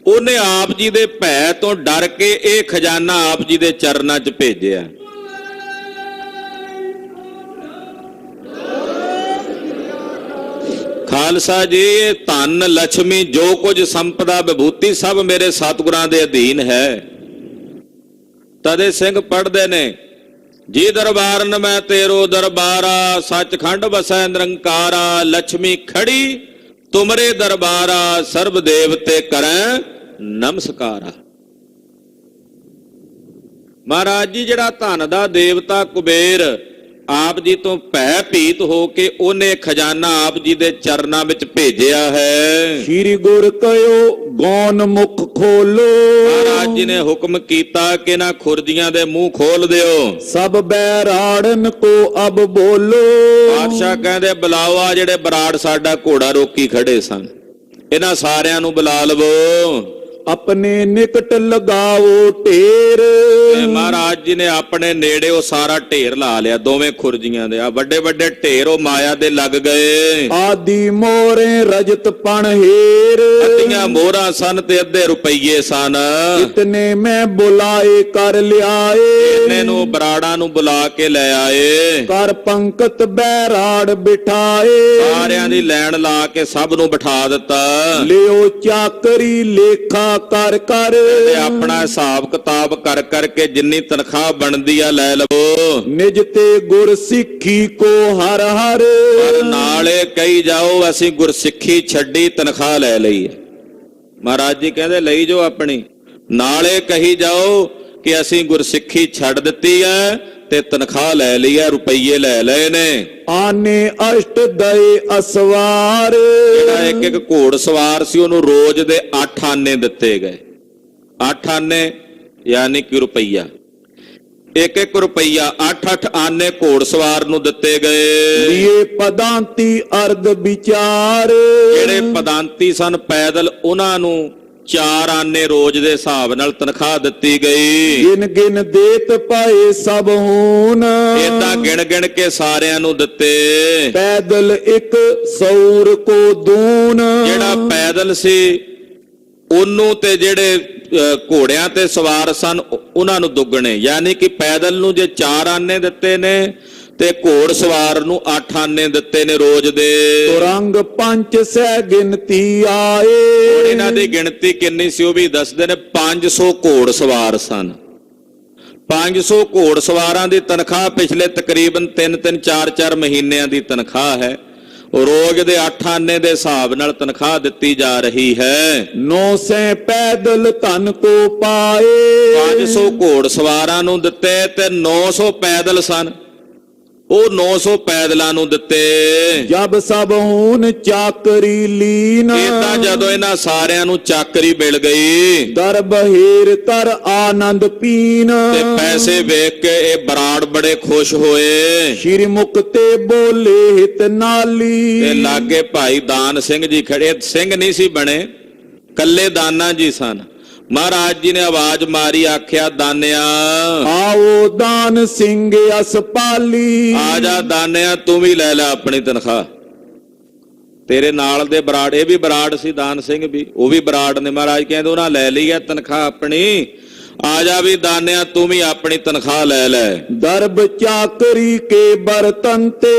ਉਹਨੇ ਆਪ ਜੀ ਦੇ ਭੈ ਤੋਂ ਡਰ ਕੇ ਇਹ ਖਜ਼ਾਨਾ ਆਪ ਜੀ ਦੇ ਚਰਨਾਂ 'ਚ ਭੇਜਿਆ। ਖਾਲਸਾ ਜੀ, ਇਹ ਧਨ ਲక్ష్ਮੀ ਜੋ ਕੁਝ ਸੰਪਦਾ ਵਿਭੂਤੀ ਸਭ ਮੇਰੇ ਸਤਿਗੁਰਾਂ ਦੇ ਅਧੀਨ ਹੈ। ਤਦੇ ਸਿੰਘ ਪੜ੍ਹਦੇ ਨੇ, ਜੀ ਦਰਬਾਰਨ ਮੈਂ ਤੇਰੋ ਦਰਬਾਰਾ, ਸੱਚਖੰਡ ਵਸੈ ਨਿਰੰਕਾਰਾ, ਲక్ష్ਮੀ ਖੜੀ ਤੁਮਰੇ ਦਰਬਾਰਾ, ਸਰਬ ਦੇਵਤੇ ਕਰੈ ਨਮਸਕਾਰਾ। ਮਹਾਰਾਜ ਜੀ ਜਿਹੜਾ ਧਨ ਦਾ ਦੇਵਤਾ ਕੁਬੇਰ ਆਪ ਜੀ ਤੋਂ ਭੈ ਭੀਤ ਹੋ ਕੇ ਉਹਨੇ ਖਜ਼ਾਨਾ ਆਪ ਜੀ ਦੇ ਚਰਨਾਂ ਵਿੱਚ ਭੇਜਿਆ ਹੈ। ਸ਼੍ਰੀ ਗੁਰ ਕਯੋ ਗੌਨ ਮੁਖ ਖੋਲੋ, ਮਹਾਰਾਜ ਜੀ ਨੇ ਹੁਕਮ ਕੀਤਾ ਕਿ ਨਾ ਖੁਰਜੀਆਂ ਦੇ ਮੂੰਹ ਖੋਲ ਦਿਓ। ਸਭ ਬੈਰਾੜਨ ਕੋ ਅਬ ਬੋਲੋ, ਬਾਦਸ਼ਾਹ ਕਹਿੰਦੇ ਬੁਲਾਓ ਆ ਜਿਹੜੇ ਬਰਾੜ ਸਾਡਾ ਘੋੜਾ ਰੋਕੀ ਖੜੇ ਸਨ, ਇਹਨਾਂ ਸਾਰਿਆਂ ਨੂੰ ਬੁਲਾ ਲਵੋ। ਆਪਣੇ ਨਿਕਟ ਲਗਾਓ ਢੇਰ, ਮਹਾਰਾਜ ਜੀ ਨੇ ਆਪਣੇ ਨੇੜੇ ਉਹ ਸਾਰਾ ਢੇਰ ਲਾ ਲਿਆ। ਦੋਵੇਂ ਖੁਰਜੀਆਂ ਦੇ ਆ ਵੱਡੇ ਵੱਡੇ ਢੇਰ ਉਹ ਮਾਇਆ ਦੇ ਲੱਗ ਗਏ। ਆਦੀ ਮੋਰੇ ਰਜਤ ਪਣ ਹੀਰ, ਅੱਧੀਆਂ ਮੋਹਰਾਂ ਸਨ ਤੇ ਅੱਧੇ ਰੁਪਈਏ ਸਨ। ਇਤਨੇ ਮੈਂ ਬੁਲਾਏ ਕਰ ਲਿਆਏ, ਇਹਨੇ ਨੂੰ ਬਰਾੜਾਂ ਨੂੰ ਬੁਲਾ ਕੇ ਲੈ ਆਏ। ਕਰ ਪੰਕਤ ਬੈਰਾੜ ਬਿਠਾਏ, ਸਾਰਿਆਂ ਦੀ ਲੈਣ ਲਾ ਕੇ ਸਭ ਨੂੰ ਬਿਠਾ ਦਿੱਤਾ। ਲਿਓ ਚਾਕਰੀ ਲੇਖਾ ਕਰ ਕਰ, ਤੇ ਆਪਣਾ ਹਿਸਾਬ ਕਿਤਾਬ ਕਰ ਕਰਕੇ ਜਿੰਨੀ ਤਨਖਾਹ ਬਣਦੀ ਆ ਲੈ ਲਵੋ। ਨਿਜ ਤੇ ਗੁਰ ਸਿੱਖੀ ਕੋ ਹਰ ਹਰ, ਪਰ ਨਾਲੇ ਕਹੀ ਜਾਓ ਅਸੀਂ ਗੁਰਸਿੱਖੀ ਛੱਡੀ ਤਨਖਾਹ ਲੈ ਲਈ ਹੈ। ਮਹਾਰਾਜ ਜੀ ਕਹਿੰਦੇ ਲਈ ਜੋ ਆਪਣੀ, ਨਾਲੇ ਕਹੀ ਜਾਓ ਕਿ ਅਸੀਂ ਗੁਰਸਿੱਖੀ ਛੱਡ ਦਿੱਤੀ ਹੈ ਤੇ ਤਨਖਾਹ ਲੈ ਲਈ ਹੈ, ਰੁਪਈਏ ਲੈ ਲਏ ਨੇ। ਆਨੇ ਅਸ਼ਟ ਦਏ ਅਸਵਾਰ, ਜਿਹੜਾ ਇੱਕ ਇੱਕ ਘੋੜ ਸਵਾਰ ਸੀ ਉਹਨੂੰ ਰੋਜ਼ ਦੇ 8 ਆਨੇ ਦਿੱਤੇ ਗਏ। 8 ਆਨੇ ਯਾਨੀ ਕਿ ਰੁਪਈਆ। 1-1 ਰੁਪਈਆ 8-8 ਆਨੇ ਘੋੜਸਵਾਰ ਨੂੰ ਦਿੱਤੇ ਗਏ। ਲਿਏ ਪਦਾਂਤੀ ਅਰਧ ਵਿਚਾਰ, ਜਿਹੜੇ ਪਦਾਂਤੀ ਸਨ ਪੈਦਲ, ਉਹਨਾਂ ਨੂੰ 4 ਆਨੇ ਰੋਜ਼ ਦੇ ਹਿਸਾਬ ਨਾਲ ਤਨਖਾਹ ਦਿੱਤੀ ਗਈ। ਗਿਣ ਗਿਣ ਦੇਤ ਪਾਏ ਸਭ ਹੋਣ, ਏਦਾਂ ਗਿਣ ਗਿਣ ਕੇ ਸਾਰਿਆਂ ਨੂੰ ਦਿੱਤੇ। ਪੈਦਲ ਇੱਕ ਸੌਰ ਕੋ ਦੂਨ, ਜਿਹੜਾ ਪੈਦਲ ਸੀ ਉਹਨੂੰ ਤੇ ਜਿਹੜੇ ਘੋੜਿਆਂ ਤੇ ਸਵਾਰ ਸਨ ਉਹਨਾਂ ਨੂੰ ਦੁੱਗਣੇ, ਯਾਨੀ ਕਿ ਪੈਦਲ ਨੂੰ ਜੇ 4 ਆਨੇ ਦਿੱਤੇ ਨੇ ਤੇ ਘੋੜ ਸਵਾਰ ਨੂੰ 8 ਆਨੇ ਦਿੱਤੇ ਨੇ ਰੋਜ਼ ਦੇ। ਤੁਰੰਗ ਪੰਜ ਸਹਿ ਗਿਣਤੀ ਆਏ, ਇਹਨਾਂ ਦੀ ਗਿਣਤੀ ਕਿੰਨੀ ਸੀ ਉਹ ਵੀ ਦੱਸਦੇ ਨੇ। 500 ਘੋੜ ਸਵਾਰ ਸਨ। 500 ਘੋੜ ਸਵਾਰਾਂ ਦੀ ਤਨਖਾਹ ਪਿਛਲੇ ਤਕਰੀਬਨ 3-3 4-4 ਮਹੀਨਿਆਂ ਦੀ ਤਨਖਾਹ ਹੈ। ਰੋਜ਼ ਦੇ 8 ਆਨੇ ਦੇ ਹਿਸਾਬ ਨਾਲ ਤਨਖਾਹ ਦਿੱਤੀ ਜਾ ਰਹੀ ਹੈ। 900 ਪੈਦਲ ਧਨ ਕੋ ਪਾਏ, 500 ਘੋੜ ਸਵਾਰਾਂ ਨੂੰ ਦਿੱਤੇ ਤੇ 900 ਪੈਦਲ ਸਨ, ਉਹ 900 ਪੈਦਲਾਂ ਨੂੰ ਦਿੱਤੇ। ਜਬ ਸਭ ਹੋਣ ਚਾਕਰੀ ਲੀਨ, ਏਦਾਂ ਜਦੋਂ ਇਹਨਾਂ ਸਾਰਿਆਂ ਨੂੰ ਚਾਕਰੀ ਮਿਲ ਗਈ ਦਰ ਬਹੀਰ ਤਰ ਆਨੰਦ ਪੀਨ, ਤੇ ਪੈਸੇ ਵੇਖ ਕੇ ਇਹ ਬਰਾੜ ਬੜੇ ਖੁਸ਼ ਹੋਏ। ਸ਼੍ਰੀ ਮੁਖ ਤੇ ਬੋਲੇ ਹਿਤ ਨਾਲੀ, ਤੇ ਲਾਗੇ ਭਾਈ ਦਾਨ ਸਿੰਘ ਜੀ ਖੜੇ, ਸਿੰਘ ਨਹੀਂ ਸੀ ਬਣੇ, ਕੱਲੇ ਦਾਨਾ ਜੀ ਸਨ। ਮਹਾਰਾਜ ਜੀ ਨੇ ਆਵਾਜ਼ ਮਾਰੀ, ਆਖਿਆ ਦਾਨਿਆ ਆਓ ਦਾਨ ਸਿੰਘ ਅਸਪਾਲੀ, ਆ ਜਾ ਦਾਨਿਆ ਤੂੰ ਵੀ ਲੈ ਲੈ ਆਪਣੀ ਤਨਖਾਹ। ਤੇਰੇ ਨਾਲ ਦੇ ਬਰਾੜ, ਇਹ ਵੀ ਬਰਾੜ ਸੀ ਦਾਨ ਸਿੰਘ ਵੀ, ਉਹ ਵੀ ਬਰਾੜ ਨੇ। ਮਹਾਰਾਜ ਕਹਿੰਦੇ ਉਹਨਾਂ ਲੈ ਲਈ ਹੈ ਤਨਖਾਹ ਆਪਣੀ, ਆ ਜਾ ਵੀ ਦਾਨਿਆ ਤੂੰ ਵੀ ਆਪਣੀ ਤਨਖਾਹ ਲੈ ਲੈ। ਦਰਬ ਚਾਕਰੀ ਕੇ ਬਰਤਨ ਤੇ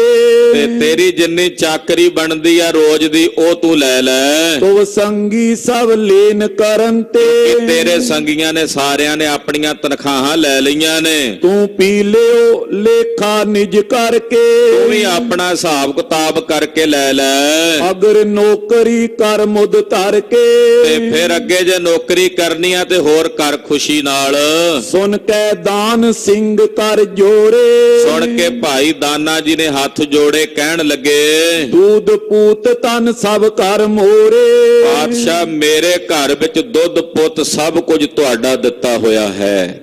ਤੇਰੀ ਜਿੰਨੀ ਚਾਕਰੀ ਬਣਦੀ ਆ ਰੋਜ਼ ਦੀ ਉਹ ਤੂੰ ਲੈ ਲੈ। ਤੁਵ ਸੰਗੀ ਸਭ ਲੈਨ ਕਰਨ ਤੇ, ਤੇਰੇ ਸੰਗੀਆਂ ਨੇ ਸਾਰਿਆਂ ਨੇ ਆਪਣੀਆਂ ਤਨਖਾਹਾਂ ਲੈ ਲਈਆਂ ਨੇ। ਤੂੰ ਪੀ ਲਿਓ ਲੇਖਾ ਨਿਜ ਕਰਕੇ, ਤੂੰ ਵੀ ਆਪਣਾ ਹਿਸਾਬ ਕਿਤਾਬ ਕਰਕੇ ਲੈ ਲੈ। ਅਗਰ ਨੌਕਰੀ ਕਰ ਮੁਦ ਧਰ ਕੇ, ਤੇ ਫਿਰ ਅੱਗੇ ਜੇ ਨੌਕਰੀ ਕਰਨੀ ਆ ਤੇ ਹੋਰ ਕਰ ਖੁਸ਼ੀ ਨਾਲ। ਸੁਣ ਕੇ ਦਾਨ ਸਿੰਘ ਕਰ ਜੋਰੇ, ਸੁਣ ਕੇ ਭਾਈ ਦਾਨਾ ਜੀ ਨੇ ਹੱਥ ਜੋੜੇ, ਕਹਿਣ ਲੱਗੇ ਦੂਧ ਪੂਤ ਤਨ ਸਭ ਕਰ ਮੋਰੇ, ਪਾਤਸ਼ਾਹ ਮੇਰੇ ਘਰ ਵਿੱਚ ਦੁੱਧ ਪੁੱਤ ਸਭ ਕੁਝ ਤੁਹਾਡਾ ਦਿੱਤਾ ਹੋਇਆ ਹੈ,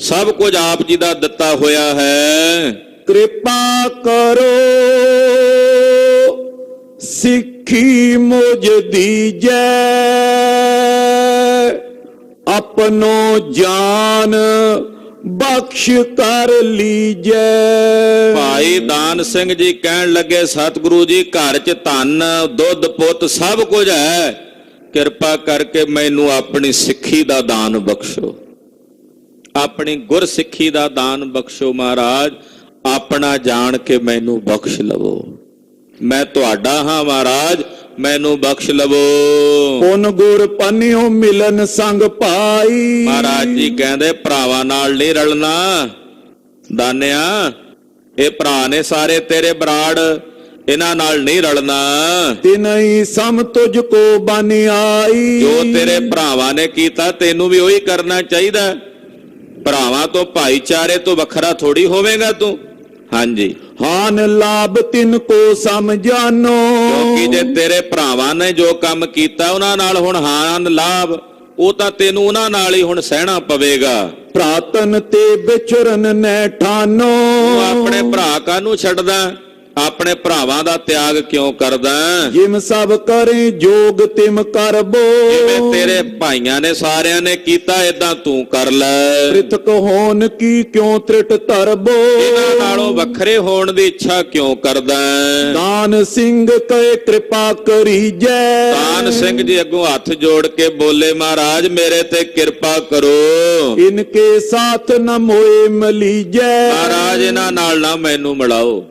ਸਭ ਕੁਝ ਆਪ ਜੀ ਦਾ ਦਿੱਤਾ ਹੋਇਆ ਹੈ। ਕਿਰਪਾ ਕਰੋ ਸਿੱਖੀ ਮੁਝ ਦੀਜੈ, ਆਪਨੋ ਜਾਨ ਬਖਸ਼ ਕਰ ਲੀਜੈ। ਭਾਈ ਦਾਨ ਸਿੰਘ ਜੀ ਕਹਿਣ ਲੱਗੇ ਸਤਿਗੁਰੂ ਜੀ ਘਰ 'ਚ ਧਨ ਦੁੱਧ ਪੁੱਤ ਸਭ ਕੁਝ ਹੈ, ਕਿਰਪਾ ਕਰਕੇ ਮੈਨੂੰ ਆਪਣੀ ਸਿੱਖੀ ਦਾ ਦਾਨ ਬਖਸ਼ੋ, ਆਪਣੀ ਗੁਰਸਿੱਖੀ ਦਾ ਦਾਨ ਬਖਸ਼ੋ। ਮਹਾਰਾਜ ਆਪਣਾ ਜਾਣ ਕੇ ਮੈਨੂੰ ਬਖਸ਼ ਲਵੋ, ਮੈਂ ਤੁਹਾਡਾ ਹਾਂ ਮਹਾਰਾਜ, ਮੈਨੂੰ ਬਖਸ਼ ਲਵੋ। ਪੁਨ ਗੁਰ ਪੰਨਿਓ ਮਿਲਨ ਸੰਗ ਪਾਈ, ਮਹਾਰਾਜ ਜੀ ਕਹਿੰਦੇ ਭਰਾਵਾਂ ਨਾਲ ਨਹੀਂ ਰਲਣਾ ਦਾਨਿਆ, ਇਹ ਭਰਾ ਨੇ ਸਾਰੇ ਤੇਰੇ ਬਰਾੜ, ਇਹਨਾਂ ਨਾਲ ਨਹੀਂ ਰਲਣਾ। ਤਿਨਈ ਸਮ ਤੁਝ ਕੋ ਬਨ ਆਈ, ਜੋ ਤੇਰੇ ਭਰਾਵਾਂ ਨੇ ਕੀਤਾ ਤੈਨੂੰ ਵੀ ਉਹੀ ਕਰਨਾ ਚਾਹੀਦਾ। ਭਰਾਵਾਂ ਤੋਂ ਭਾਈਚਾਰੇ ਤੋਂ ਵੱਖਰਾ ਥੋੜੀ ਹੋਵੇਗਾ ਤੂੰ। ਹਾਂਜੀ, ਹਾਨ ਲਾਭ ਤਿਨ ਕੋ ਸਮਝਾਨੋ, ਕਿਉਂਕਿ ਜੇ ਤੇਰੇ ਭਰਾਵਾਂ ਨੇ ਜੋ ਕੰਮ ਕੀਤਾ ਉਹਨਾਂ ਨਾਲ ਹੁਣ ਹਾਨ ਲਾਭ, ਉਹ ਤਾਂ ਤੈਨੂੰ ਉਹਨਾਂ ਨਾਲ ਹੀ ਹੁਣ ਸਹਿਣਾ ਪਵੇਗਾ। ਭਰਾਤਨ ਤੇ ਵਿਚਰਨ ਨੈ ਠਾਨੋ, ਤੂੰ ਆਪਣੇ ਭਰਾ ਕਾਹਨੂੰ ਛੱਡਦਾ, ਆਪਣੇ ਭਰਾਵਾਂ ਦਾ ਤਿਆਗ ਕਿਉਂ ਕਰਦਾ? ਜਿਮ ਸਭ ਕਰੇ ਜੋਗ ਤਿਮ ਕਰਬੋ, ਜਿਵੇਂ ਤੇਰੇ ਭਾਈਆਂ ਨੇ ਸਾਰਿਆਂ ਨੇ ਕੀਤਾ ਏਦਾਂ ਤੂੰ ਕਰ ਲੈ। ਪ੍ਰਿਥਕ ਹੋਣ ਕੀ ਕਿਉਂ ਤ੍ਰਿਟ ਧਰਬੋ, ਇਹਨਾਂ ਨਾਲੋਂ ਵੱਖਰੇ ਹੋਣ ਦੀ ਇੱਛਾ ਕਿਉਂ ਕਰਦਾ? ਦਾਨ ਸਿੰਘ ਕਹੇ ਕਿਰਪਾ ਕਰੀਜੈ, ਦਾਨ ਸਿੰਘ ਜੀ ਅੱਗੋਂ ਹੱਥ ਜੋੜ ਕੇ ਬੋਲੇ ਮਹਾਰਾਜ ਮੇਰੇ ਤੇ ਕਿਰਪਾ ਕਰੋ, ਇਨਕੇ ਸਾਥ ਨ ਮੋਏ ਮਲੀਜੈ। ਮਹਾਰਾਜ ਇਹਨਾਂ ਨਾਲ ਨਾ ਮੈਨੂੰ ਮਿਲਾਓ,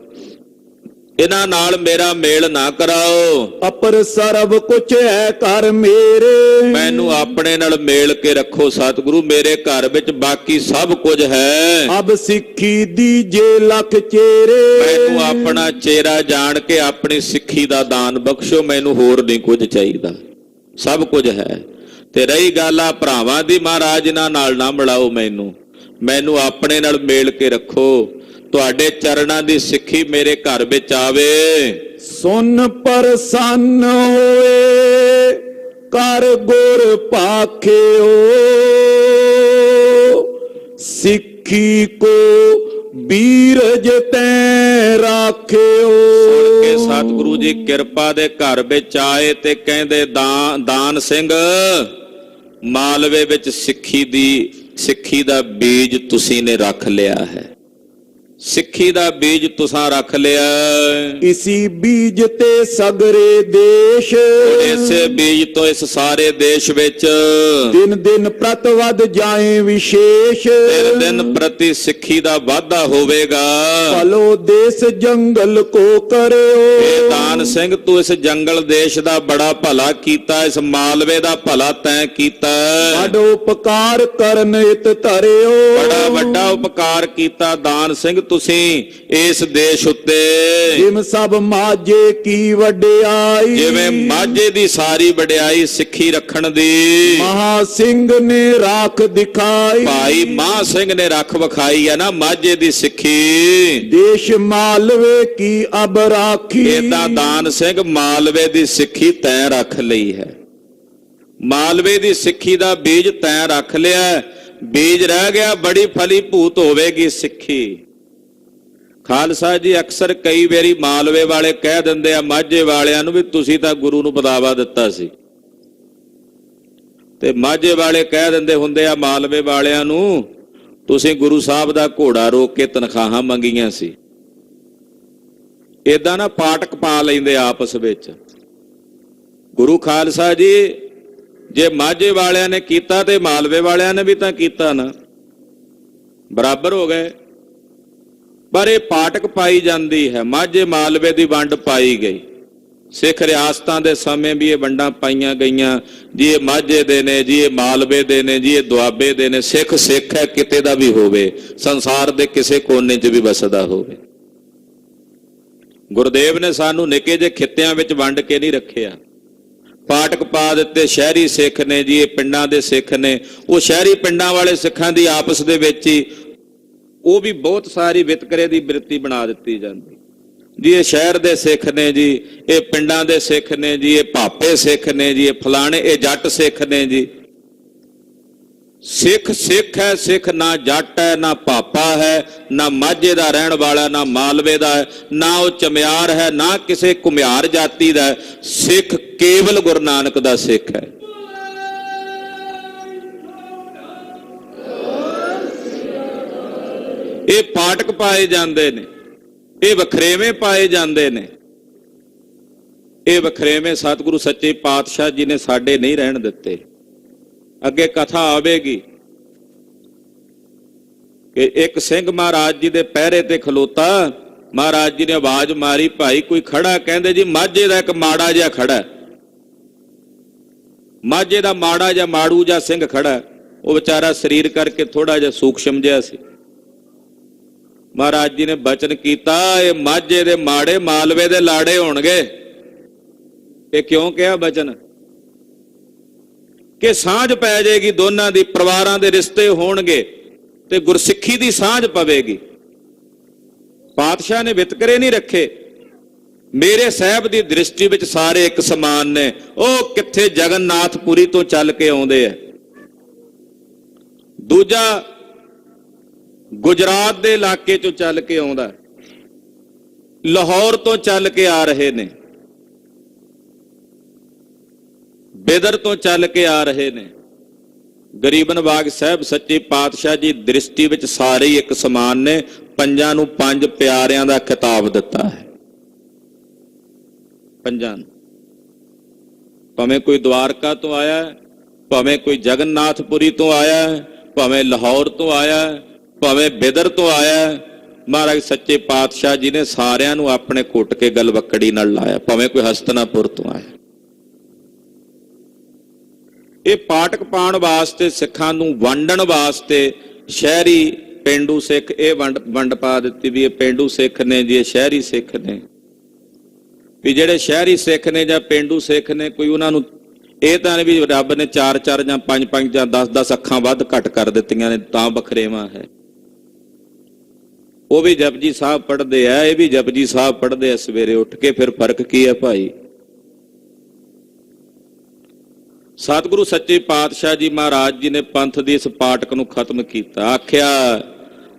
ਇਹਨਾਂ ਨਾਲ ਮੇਰਾ ਮੇਲ ਨਾ ਕਰਾਓ, ਅਪਰ ਸਰਬ ਕੁਛ ਹੈ ਕਰ ਮੇਰੇ, ਮੈਨੂੰ ਆਪਣੇ ਨਾਲ ਮੇਲ ਕੇ ਰੱਖੋ ਸਤਿਗੁਰੂ, ਮੇਰੇ ਘਰ ਵਿੱਚ ਬਾਕੀ ਸਭ ਕੁਝ ਹੈ। ਅਬ ਸਿੱਖੀ ਦੀਜੇ ਲੱਖ ਚੇਰੇ, ਮੈਨੂੰ ਆਪਣਾ ਚਿਹਰਾ ਜਾਣ ਕੇ ਆਪਣੀ ਸਿੱਖੀ ਦਾ ਦਾਨ ਬਖਸ਼ੋ, ਮੈਨੂੰ ਹੋਰ ਨਹੀਂ ਕੁਝ ਚਾਹੀਦਾ, ਸਭ ਕੁਝ ਹੈ। ਤੇ ਰਹੀ ਗੱਲ ਆ ਭਰਾਵਾਂ ਦੀ, ਮਹਾਰਾਜ ਇਹਨਾਂ ਨਾਲ ਨਾ ਮਿਲਾਓ, ਮੈਨੂੰ ਆਪਣੇ ਨਾਲ ਮੇਲ ਕੇ ਰੱਖੋ, ਤੁਹਾਡੇ ਚਰਨਾਂ ਦੀ ਸਿੱਖੀ ਮੇਰੇ ਘਰ ਵਿੱਚ ਆਵੇ। ਸੁਨ ਪ੍ਰਸੰਨ ਹੋਏ ਕਰ ਗੁਰ ਪਾਖਿਓ, ਸਿੱਖੀ ਸਿੱਖੀ ਕੋ ਬੀਰਜ ਤੈ ਰਾਖਿਓ। ਸੁਣ ਕੇ ਸਤਿਗੁਰੂ ਜੀ ਕਿਰਪਾ ਦੇ ਘਰ ਵਿੱਚ ਆਏ ਤੇ ਕਹਿੰਦੇ ਦਾਨ ਸਿੰਘ, ਮਾਲਵੇ ਵਿੱਚ ਸਿੱਖੀ ਦਾ ਬੀਜ ਤੁਸੀਂ ਨੇ ਰੱਖ ਲਿਆ ਹੈ। ਸਿੱਖੀ ਦਾ ਬੀਜ ਤੁਸਾਂ ਰੱਖ ਲਿਆ। ਇਸੀ ਬੀਜ ਤੇ ਸਗਰੇ ਦੇਸ਼, ਇਸੇ ਬੀਜ ਤੋਂ ਇਸ ਸਾਰੇ ਦੇਸ਼ ਵਿੱਚ ਦਿਨ ਦਿਨ ਪ੍ਰਤ ਵਧ ਜਾਏ ਵਿਸ਼ੇਸ਼। ਦਿਨ ਦਿਨ ਪ੍ਰਤੀ ਸਿੱਖੀ ਦਾ ਵਾਧਾ ਹੋਵੇਗਾ। ਭਲੋ ਦੇਸ਼ ਜੰਗਲ ਕੋ ਕਰਿਓ। ਇਹ ਦਾਨ ਸਿੰਘ, ਤੂੰ ਇਸ ਜੰਗਲ ਦੇਸ਼ ਦਾ ਬੜਾ ਭਲਾ ਕੀਤਾ, ਇਸ ਮਾਲਵੇ ਦਾ ਭਲਾ ਤੈਂ ਕੀਤਾ। ਬੜਾ ਉਪਕਾਰ ਕਰਨ ਇਤ ਧਰਿਓ। ਬੜਾ ਵੱਡਾ ਉਪਕਾਰ ਕੀਤਾ ਦਾਨ ਸਿੰਘ ਤੁਸੀਂ ਇਸ ਦੇਸ਼ ਉੱਤੇ। ਜਿਮ ਸਭ ਮਾਝੇ ਕੀ ਵਡਿਆਈ, ਜਿਵੇਂ ਮਾਝੇ ਦੀ ਸਾਰੀ ਵਡਿਆਈ ਸਿੱਖੀ ਰੱਖਣ ਦੀ ਮਹਾ ਸਿੰਘ ਨੇ ਰਾਖ ਦਿਖਾਈ। ਭਾਈ ਮਹਾਂ ਸਿੰਘ ਨੇ ਰੱਖ ਵਿਖਾਈ ਹੈ ਨਾ ਮਾਝੇ ਦੀ ਸਿੱਖੀ। ਦੇਸ਼ ਮਾਲਵੇ ਕੀ ਅਬ ਰਾਖੀ। ਏਦਾਂ ਦਾਨ ਸਿੰਘ ਮਾਲਵੇ ਦੀ ਸਿੱਖੀ ਤੈਂ ਰੱਖ ਲਈ ਹੈ। ਮਾਲਵੇ ਦੀ ਸਿੱਖੀ ਦਾ ਬੀਜ ਤੈਂ ਰੱਖ ਲਿਆ। ਬੀਜ ਰਹਿ ਗਿਆ, ਬੜੀ ਫਲੀ ਭੂਤ ਹੋਵੇਗੀ ਸਿੱਖੀ। ਖਾਲਸਾ ਜੀ ਅਕਸਰ ਕਈ ਵਾਰੀ ਮਾਲਵੇ ਵਾਲੇ ਕਹਿ ਦਿੰਦੇ ਆ ਮਾਝੇ ਵਾਲਿਆਂ ਨੂੰ ਵੀ ਤੁਸੀਂ ਤਾਂ ਗੁਰੂ ਨੂੰ ਬਦਾਵਾ ਦਿੱਤਾ ਸੀ, ਤੇ ਮਾਝੇ ਵਾਲੇ ਕਹਿ ਦਿੰਦੇ ਹੁੰਦੇ ਆ ਮਾਲਵੇ ਵਾਲਿਆਂ ਨੂੰ ਤੁਸੀਂ ਗੁਰੂ ਸਾਹਿਬ ਦਾ ਘੋੜਾ ਰੋਕ ਕੇ ਤਨਖਾਹਾਂ ਮੰਗੀਆਂ ਸੀ। ਏਦਾਂ ਨਾ ਪਾਟਕ ਪਾ ਲੈਂਦੇ ਆਪਸ ਵਿੱਚ। ਗੁਰੂ ਖਾਲਸਾ ਜੀ ਜੇ ਮਾਝੇ ਵਾਲਿਆਂ ਨੇ ਕੀਤਾ ਤੇ ਮਾਲਵੇ ਵਾਲਿਆਂ ਨੇ ਵੀ ਤਾਂ ਕੀਤਾ ਨਾ, ਬਰਾਬਰ ਹੋ ਗਏ। ਪਰ ਇਹ ਪਾਟਕ ਪਾਈ ਜਾਂਦੀ ਹੈ। ਮਾਝੇ ਮਾਲਵੇ ਦੀ ਵੰਡ ਪਾਈ ਗਈ। ਸਿੱਖ ਰਿਆਸਤਾਂ ਦੇ ਸਮੇਂ ਵੀ ਇਹ ਵੰਡਾਂ ਪਾਈਆਂ ਗਈਆਂ, ਜੀ ਇਹ ਮਾਝੇ ਦੇ ਨੇ, ਜੀ ਇਹ ਮਾਲਵੇ ਦੇ ਨੇ, ਜੀ ਇਹ ਦੁਆਬੇ ਦੇ ਨੇ। ਸਿੱਖ ਸਿੱਖ ਹੈ, ਕਿਤੇ ਦਾ ਵੀ ਹੋਵੇ, ਸੰਸਾਰ ਦੇ ਕਿਸੇ ਕੋਨੇ 'ਚ ਵੀ ਵਸਦਾ ਹੋਵੇ। ਗੁਰਦੇਵ ਨੇ ਸਾਨੂੰ ਨਿੱਕੇ ਜਿਹੇ ਖਿੱਤਿਆਂ ਵਿੱਚ ਵੰਡ ਕੇ ਨਹੀਂ ਰੱਖਿਆ। ਪਾਟਕ ਪਾ ਦਿੱਤੇ। ਸ਼ਹਿਰੀ ਸਿੱਖ ਨੇ ਜੀ, ਇਹ ਪਿੰਡਾਂ ਦੇ ਸਿੱਖ ਨੇ। ਉਹ ਸ਼ਹਿਰੀ ਪਿੰਡਾਂ ਵਾਲੇ ਸਿੱਖਾਂ ਦੀ ਆਪਸ ਦੇ ਵਿੱਚ ਹੀ ਉਹ ਵੀ ਬਹੁਤ ਸਾਰੀ ਵਿਤਕਰੇ ਦੀ ਬਿਰਤੀ ਬਣਾ ਦਿੱਤੀ ਜਾਂਦੀ ਜੀ। ਇਹ ਸ਼ਹਿਰ ਦੇ ਸਿੱਖ ਨੇ ਜੀ, ਇਹ ਪਿੰਡਾਂ ਦੇ ਸਿੱਖ ਨੇ ਜੀ, ਇਹ ਭਾਪੇ ਸਿੱਖ ਨੇ ਜੀ, ਇਹ ਫਲਾਣੇ, ਇਹ ਜੱਟ ਸਿੱਖ ਨੇ ਜੀ। ਸਿੱਖ ਸਿੱਖ ਹੈ। ਸਿੱਖ ਨਾ ਜੱਟ ਹੈ, ਨਾ ਭਾਪਾ ਹੈ, ਨਾ ਮਾਝੇ ਦਾ ਰਹਿਣ ਵਾਲਾ, ਨਾ ਮਾਲਵੇ ਦਾ ਹੈ, ਨਾ ਉਹ ਚਮਿਆਰ ਹੈ, ਨਾ ਕਿਸੇ ਘੁਮਿਆਰ ਜਾਤੀ ਦਾ। ਸਿੱਖ ਕੇਵਲ ਗੁਰੂ ਨਾਨਕ ਦਾ ਸਿੱਖ ਹੈ। ਇਹ ਪਾਟਕ ਪਾਏ ਜਾਂਦੇ ਨੇ, ਇਹ ਵਖਰੇਵੇਂ ਪਾਏ ਜਾਂਦੇ ਨੇ। ਇਹ ਵਖਰੇਵੇਂ ਸਤਿਗੁਰੂ ਸੱਚੇ ਪਾਤਸ਼ਾਹ ਜੀ ਨੇ ਸਾਡੇ ਨਹੀਂ ਰਹਿਣ ਦਿੱਤੇ। ਅੱਗੇ ਕਥਾ ਆਵੇਗੀ ਕਿ ਇੱਕ ਸਿੰਘ ਮਹਾਰਾਜ ਜੀ ਦੇ ਪਹਿਰੇ ਤੇ ਖਲੋਤਾ। ਮਹਾਰਾਜ ਜੀ ਨੇ ਆਵਾਜ਼ ਮਾਰੀ, ਭਾਈ ਕੋਈ ਖੜਾ। ਕਹਿੰਦੇ ਜੀ ਮਾਝੇ ਦਾ ਇੱਕ ਮਾੜਾ ਜਿਹਾ ਖੜਾ, ਮਾਝੇ ਦਾ ਮਾੜਾ ਜਿਹਾ ਮਾੜੂ ਜਿਹਾ ਸਿੰਘ ਖੜਾ। ਉਹ ਵਿਚਾਰਾ ਸਰੀਰ ਕਰਕੇ ਥੋੜਾ ਜਿਹਾ ਸੂਖਸ਼ਮ ਜਿਹਾ ਸੀ। ਮਹਾਰਾਜ ਜੀ ਨੇ ਬਚਨ ਕੀਤਾ, ਇਹ ਮਾਝੇ ਦੇ ਮਾੜੇ ਮਾਲਵੇ ਦੇ ਲਾੜੇ ਹੋਣਗੇ। ਇਹ ਕਿਉਂ ਕਿਹਾ ਬਚਨ? ਕਿ ਸਾਂਝ ਪੈ ਜਾਏਗੀ ਦੋਨਾਂ ਦੀ, ਪਰਿਵਾਰਾਂ ਦੇ ਰਿਸ਼ਤੇ ਹੋਣਗੇ ਤੇ ਗੁਰਸਿੱਖੀ ਦੀ ਸਾਂਝ ਪਵੇਗੀ। ਪਾਤਸ਼ਾਹ ਨੇ ਵਿਤਕਰੇ ਨਹੀਂ ਰੱਖੇ। ਮੇਰੇ ਸਾਹਿਬ ਦੀ ਦ੍ਰਿਸ਼ਟੀ ਵਿੱਚ ਸਾਰੇ ਇੱਕ ਸਮਾਨ ਨੇ। ਉਹ ਕਿੱਥੇ ਜਗਨਨਾਥਪੁਰੀ ਤੋਂ ਚੱਲ ਕੇ ਆਉਂਦੇ ਆ, ਦੂਜਾ ਗੁਜਰਾਤ ਦੇ ਇਲਾਕੇ ਚੋਂ ਚੱਲ ਕੇ ਆਉਂਦਾ, ਲਾਹੌਰ ਤੋਂ ਚੱਲ ਕੇ ਆ ਰਹੇ ਨੇ, ਬੇਦਰ ਤੋਂ ਚੱਲ ਕੇ ਆ ਰਹੇ ਨੇ। ਗਰੀਬ ਨਵਾਜ ਸਾਹਿਬ ਸੱਚੇ ਪਾਤਸ਼ਾਹ ਜੀ ਦ੍ਰਿਸ਼ਟੀ ਵਿੱਚ ਸਾਰੇ ਹੀ ਇੱਕ ਸਮਾਨ ਨੇ। ਪੰਜਾਂ ਨੂੰ ਪੰਜ ਪਿਆਰਿਆਂ ਦਾ ਖਿਤਾਬ ਦਿੱਤਾ ਹੈ। ਪੰਜਾਂ ਨੂੰ, ਭਾਵੇਂ ਕੋਈ ਦਵਾਰਕਾ ਤੋਂ ਆਇਆ, ਭਾਵੇਂ ਕੋਈ ਜਗਨਨਾਥਪੁਰੀ ਤੋਂ ਆਇਆ, ਭਾਵੇਂ ਲਾਹੌਰ ਤੋਂ ਆਇਆ, ਭਾਵੇਂ ਬੇਦਰ ਤੋਂ ਆਇਆ। ਮਹਾਰਾਜ ਸੱਚੇ ਪਾਤਸ਼ਾਹ ਜੀ ਨੇ ਸਾਰਿਆਂ ਨੂੰ ਆਪਣੇ ਘੁੱਟ ਕੇ ਗਲਵੱਕੜੀ ਨਾਲ ਲਾਇਆ। ਭਾਵੇਂ ਕੋਈ ਹਸਤਨਾਪੁਰ ਤੋਂ ਆਇਆ। ਇਹ ਪਾਟਕ ਪਾਉਣ ਵਾਸਤੇ, ਸਿੱਖਾਂ ਨੂੰ ਵੰਡਣ ਵਾਸਤੇ ਸ਼ਹਿਰੀ ਪੇਂਡੂ ਸਿੱਖ ਇਹ ਵੰਡ ਪਾ ਦਿੱਤੀ ਵੀ ਇਹ ਪੇਂਡੂ ਸਿੱਖ ਨੇ ਜੀ, ਇਹ ਸ਼ਹਿਰੀ ਸਿੱਖ ਨੇ। ਵੀ ਜਿਹੜੇ ਸ਼ਹਿਰੀ ਸਿੱਖ ਨੇ ਜਾਂ ਪੇਂਡੂ ਸਿੱਖ ਨੇ, ਕੋਈ ਉਹਨਾਂ ਨੂੰ ਇਹ ਤਾਂ ਨਹੀਂ ਵੀ ਰੱਬ ਨੇ 4-4 ਜਾਂ 5-5 ਜਾਂ 10-10 ਅੱਖਾਂ ਵੱਧ ਘੱਟ ਕਰ ਦਿੱਤੀਆਂ ਨੇ ਤਾਂ ਵਖਰੇਵਾਂ ਹੈ। ਉਹ ਵੀ ਜਪਜੀ ਸਾਹਿਬ ਪੜ੍ਹਦੇ ਆ, ਇਹ ਵੀ ਜਪਜੀ ਸਾਹਿਬ ਪੜ੍ਹਦੇ ਆ ਸਵੇਰੇ ਉੱਠ ਕੇ। ਫਿਰ ਫਰਕ ਕੀ ਹੈ ਭਾਈ? ਸਤਿਗੁਰੂ ਸੱਚੇ ਪਾਤਸ਼ਾਹ ਜੀ ਮਹਾਰਾਜ ਜੀ ਨੇ ਪੰਥ ਦੀ ਇਸ ਪਾਟਕ ਨੂੰ ਖਤਮ ਕੀਤਾ। ਆਖਿਆ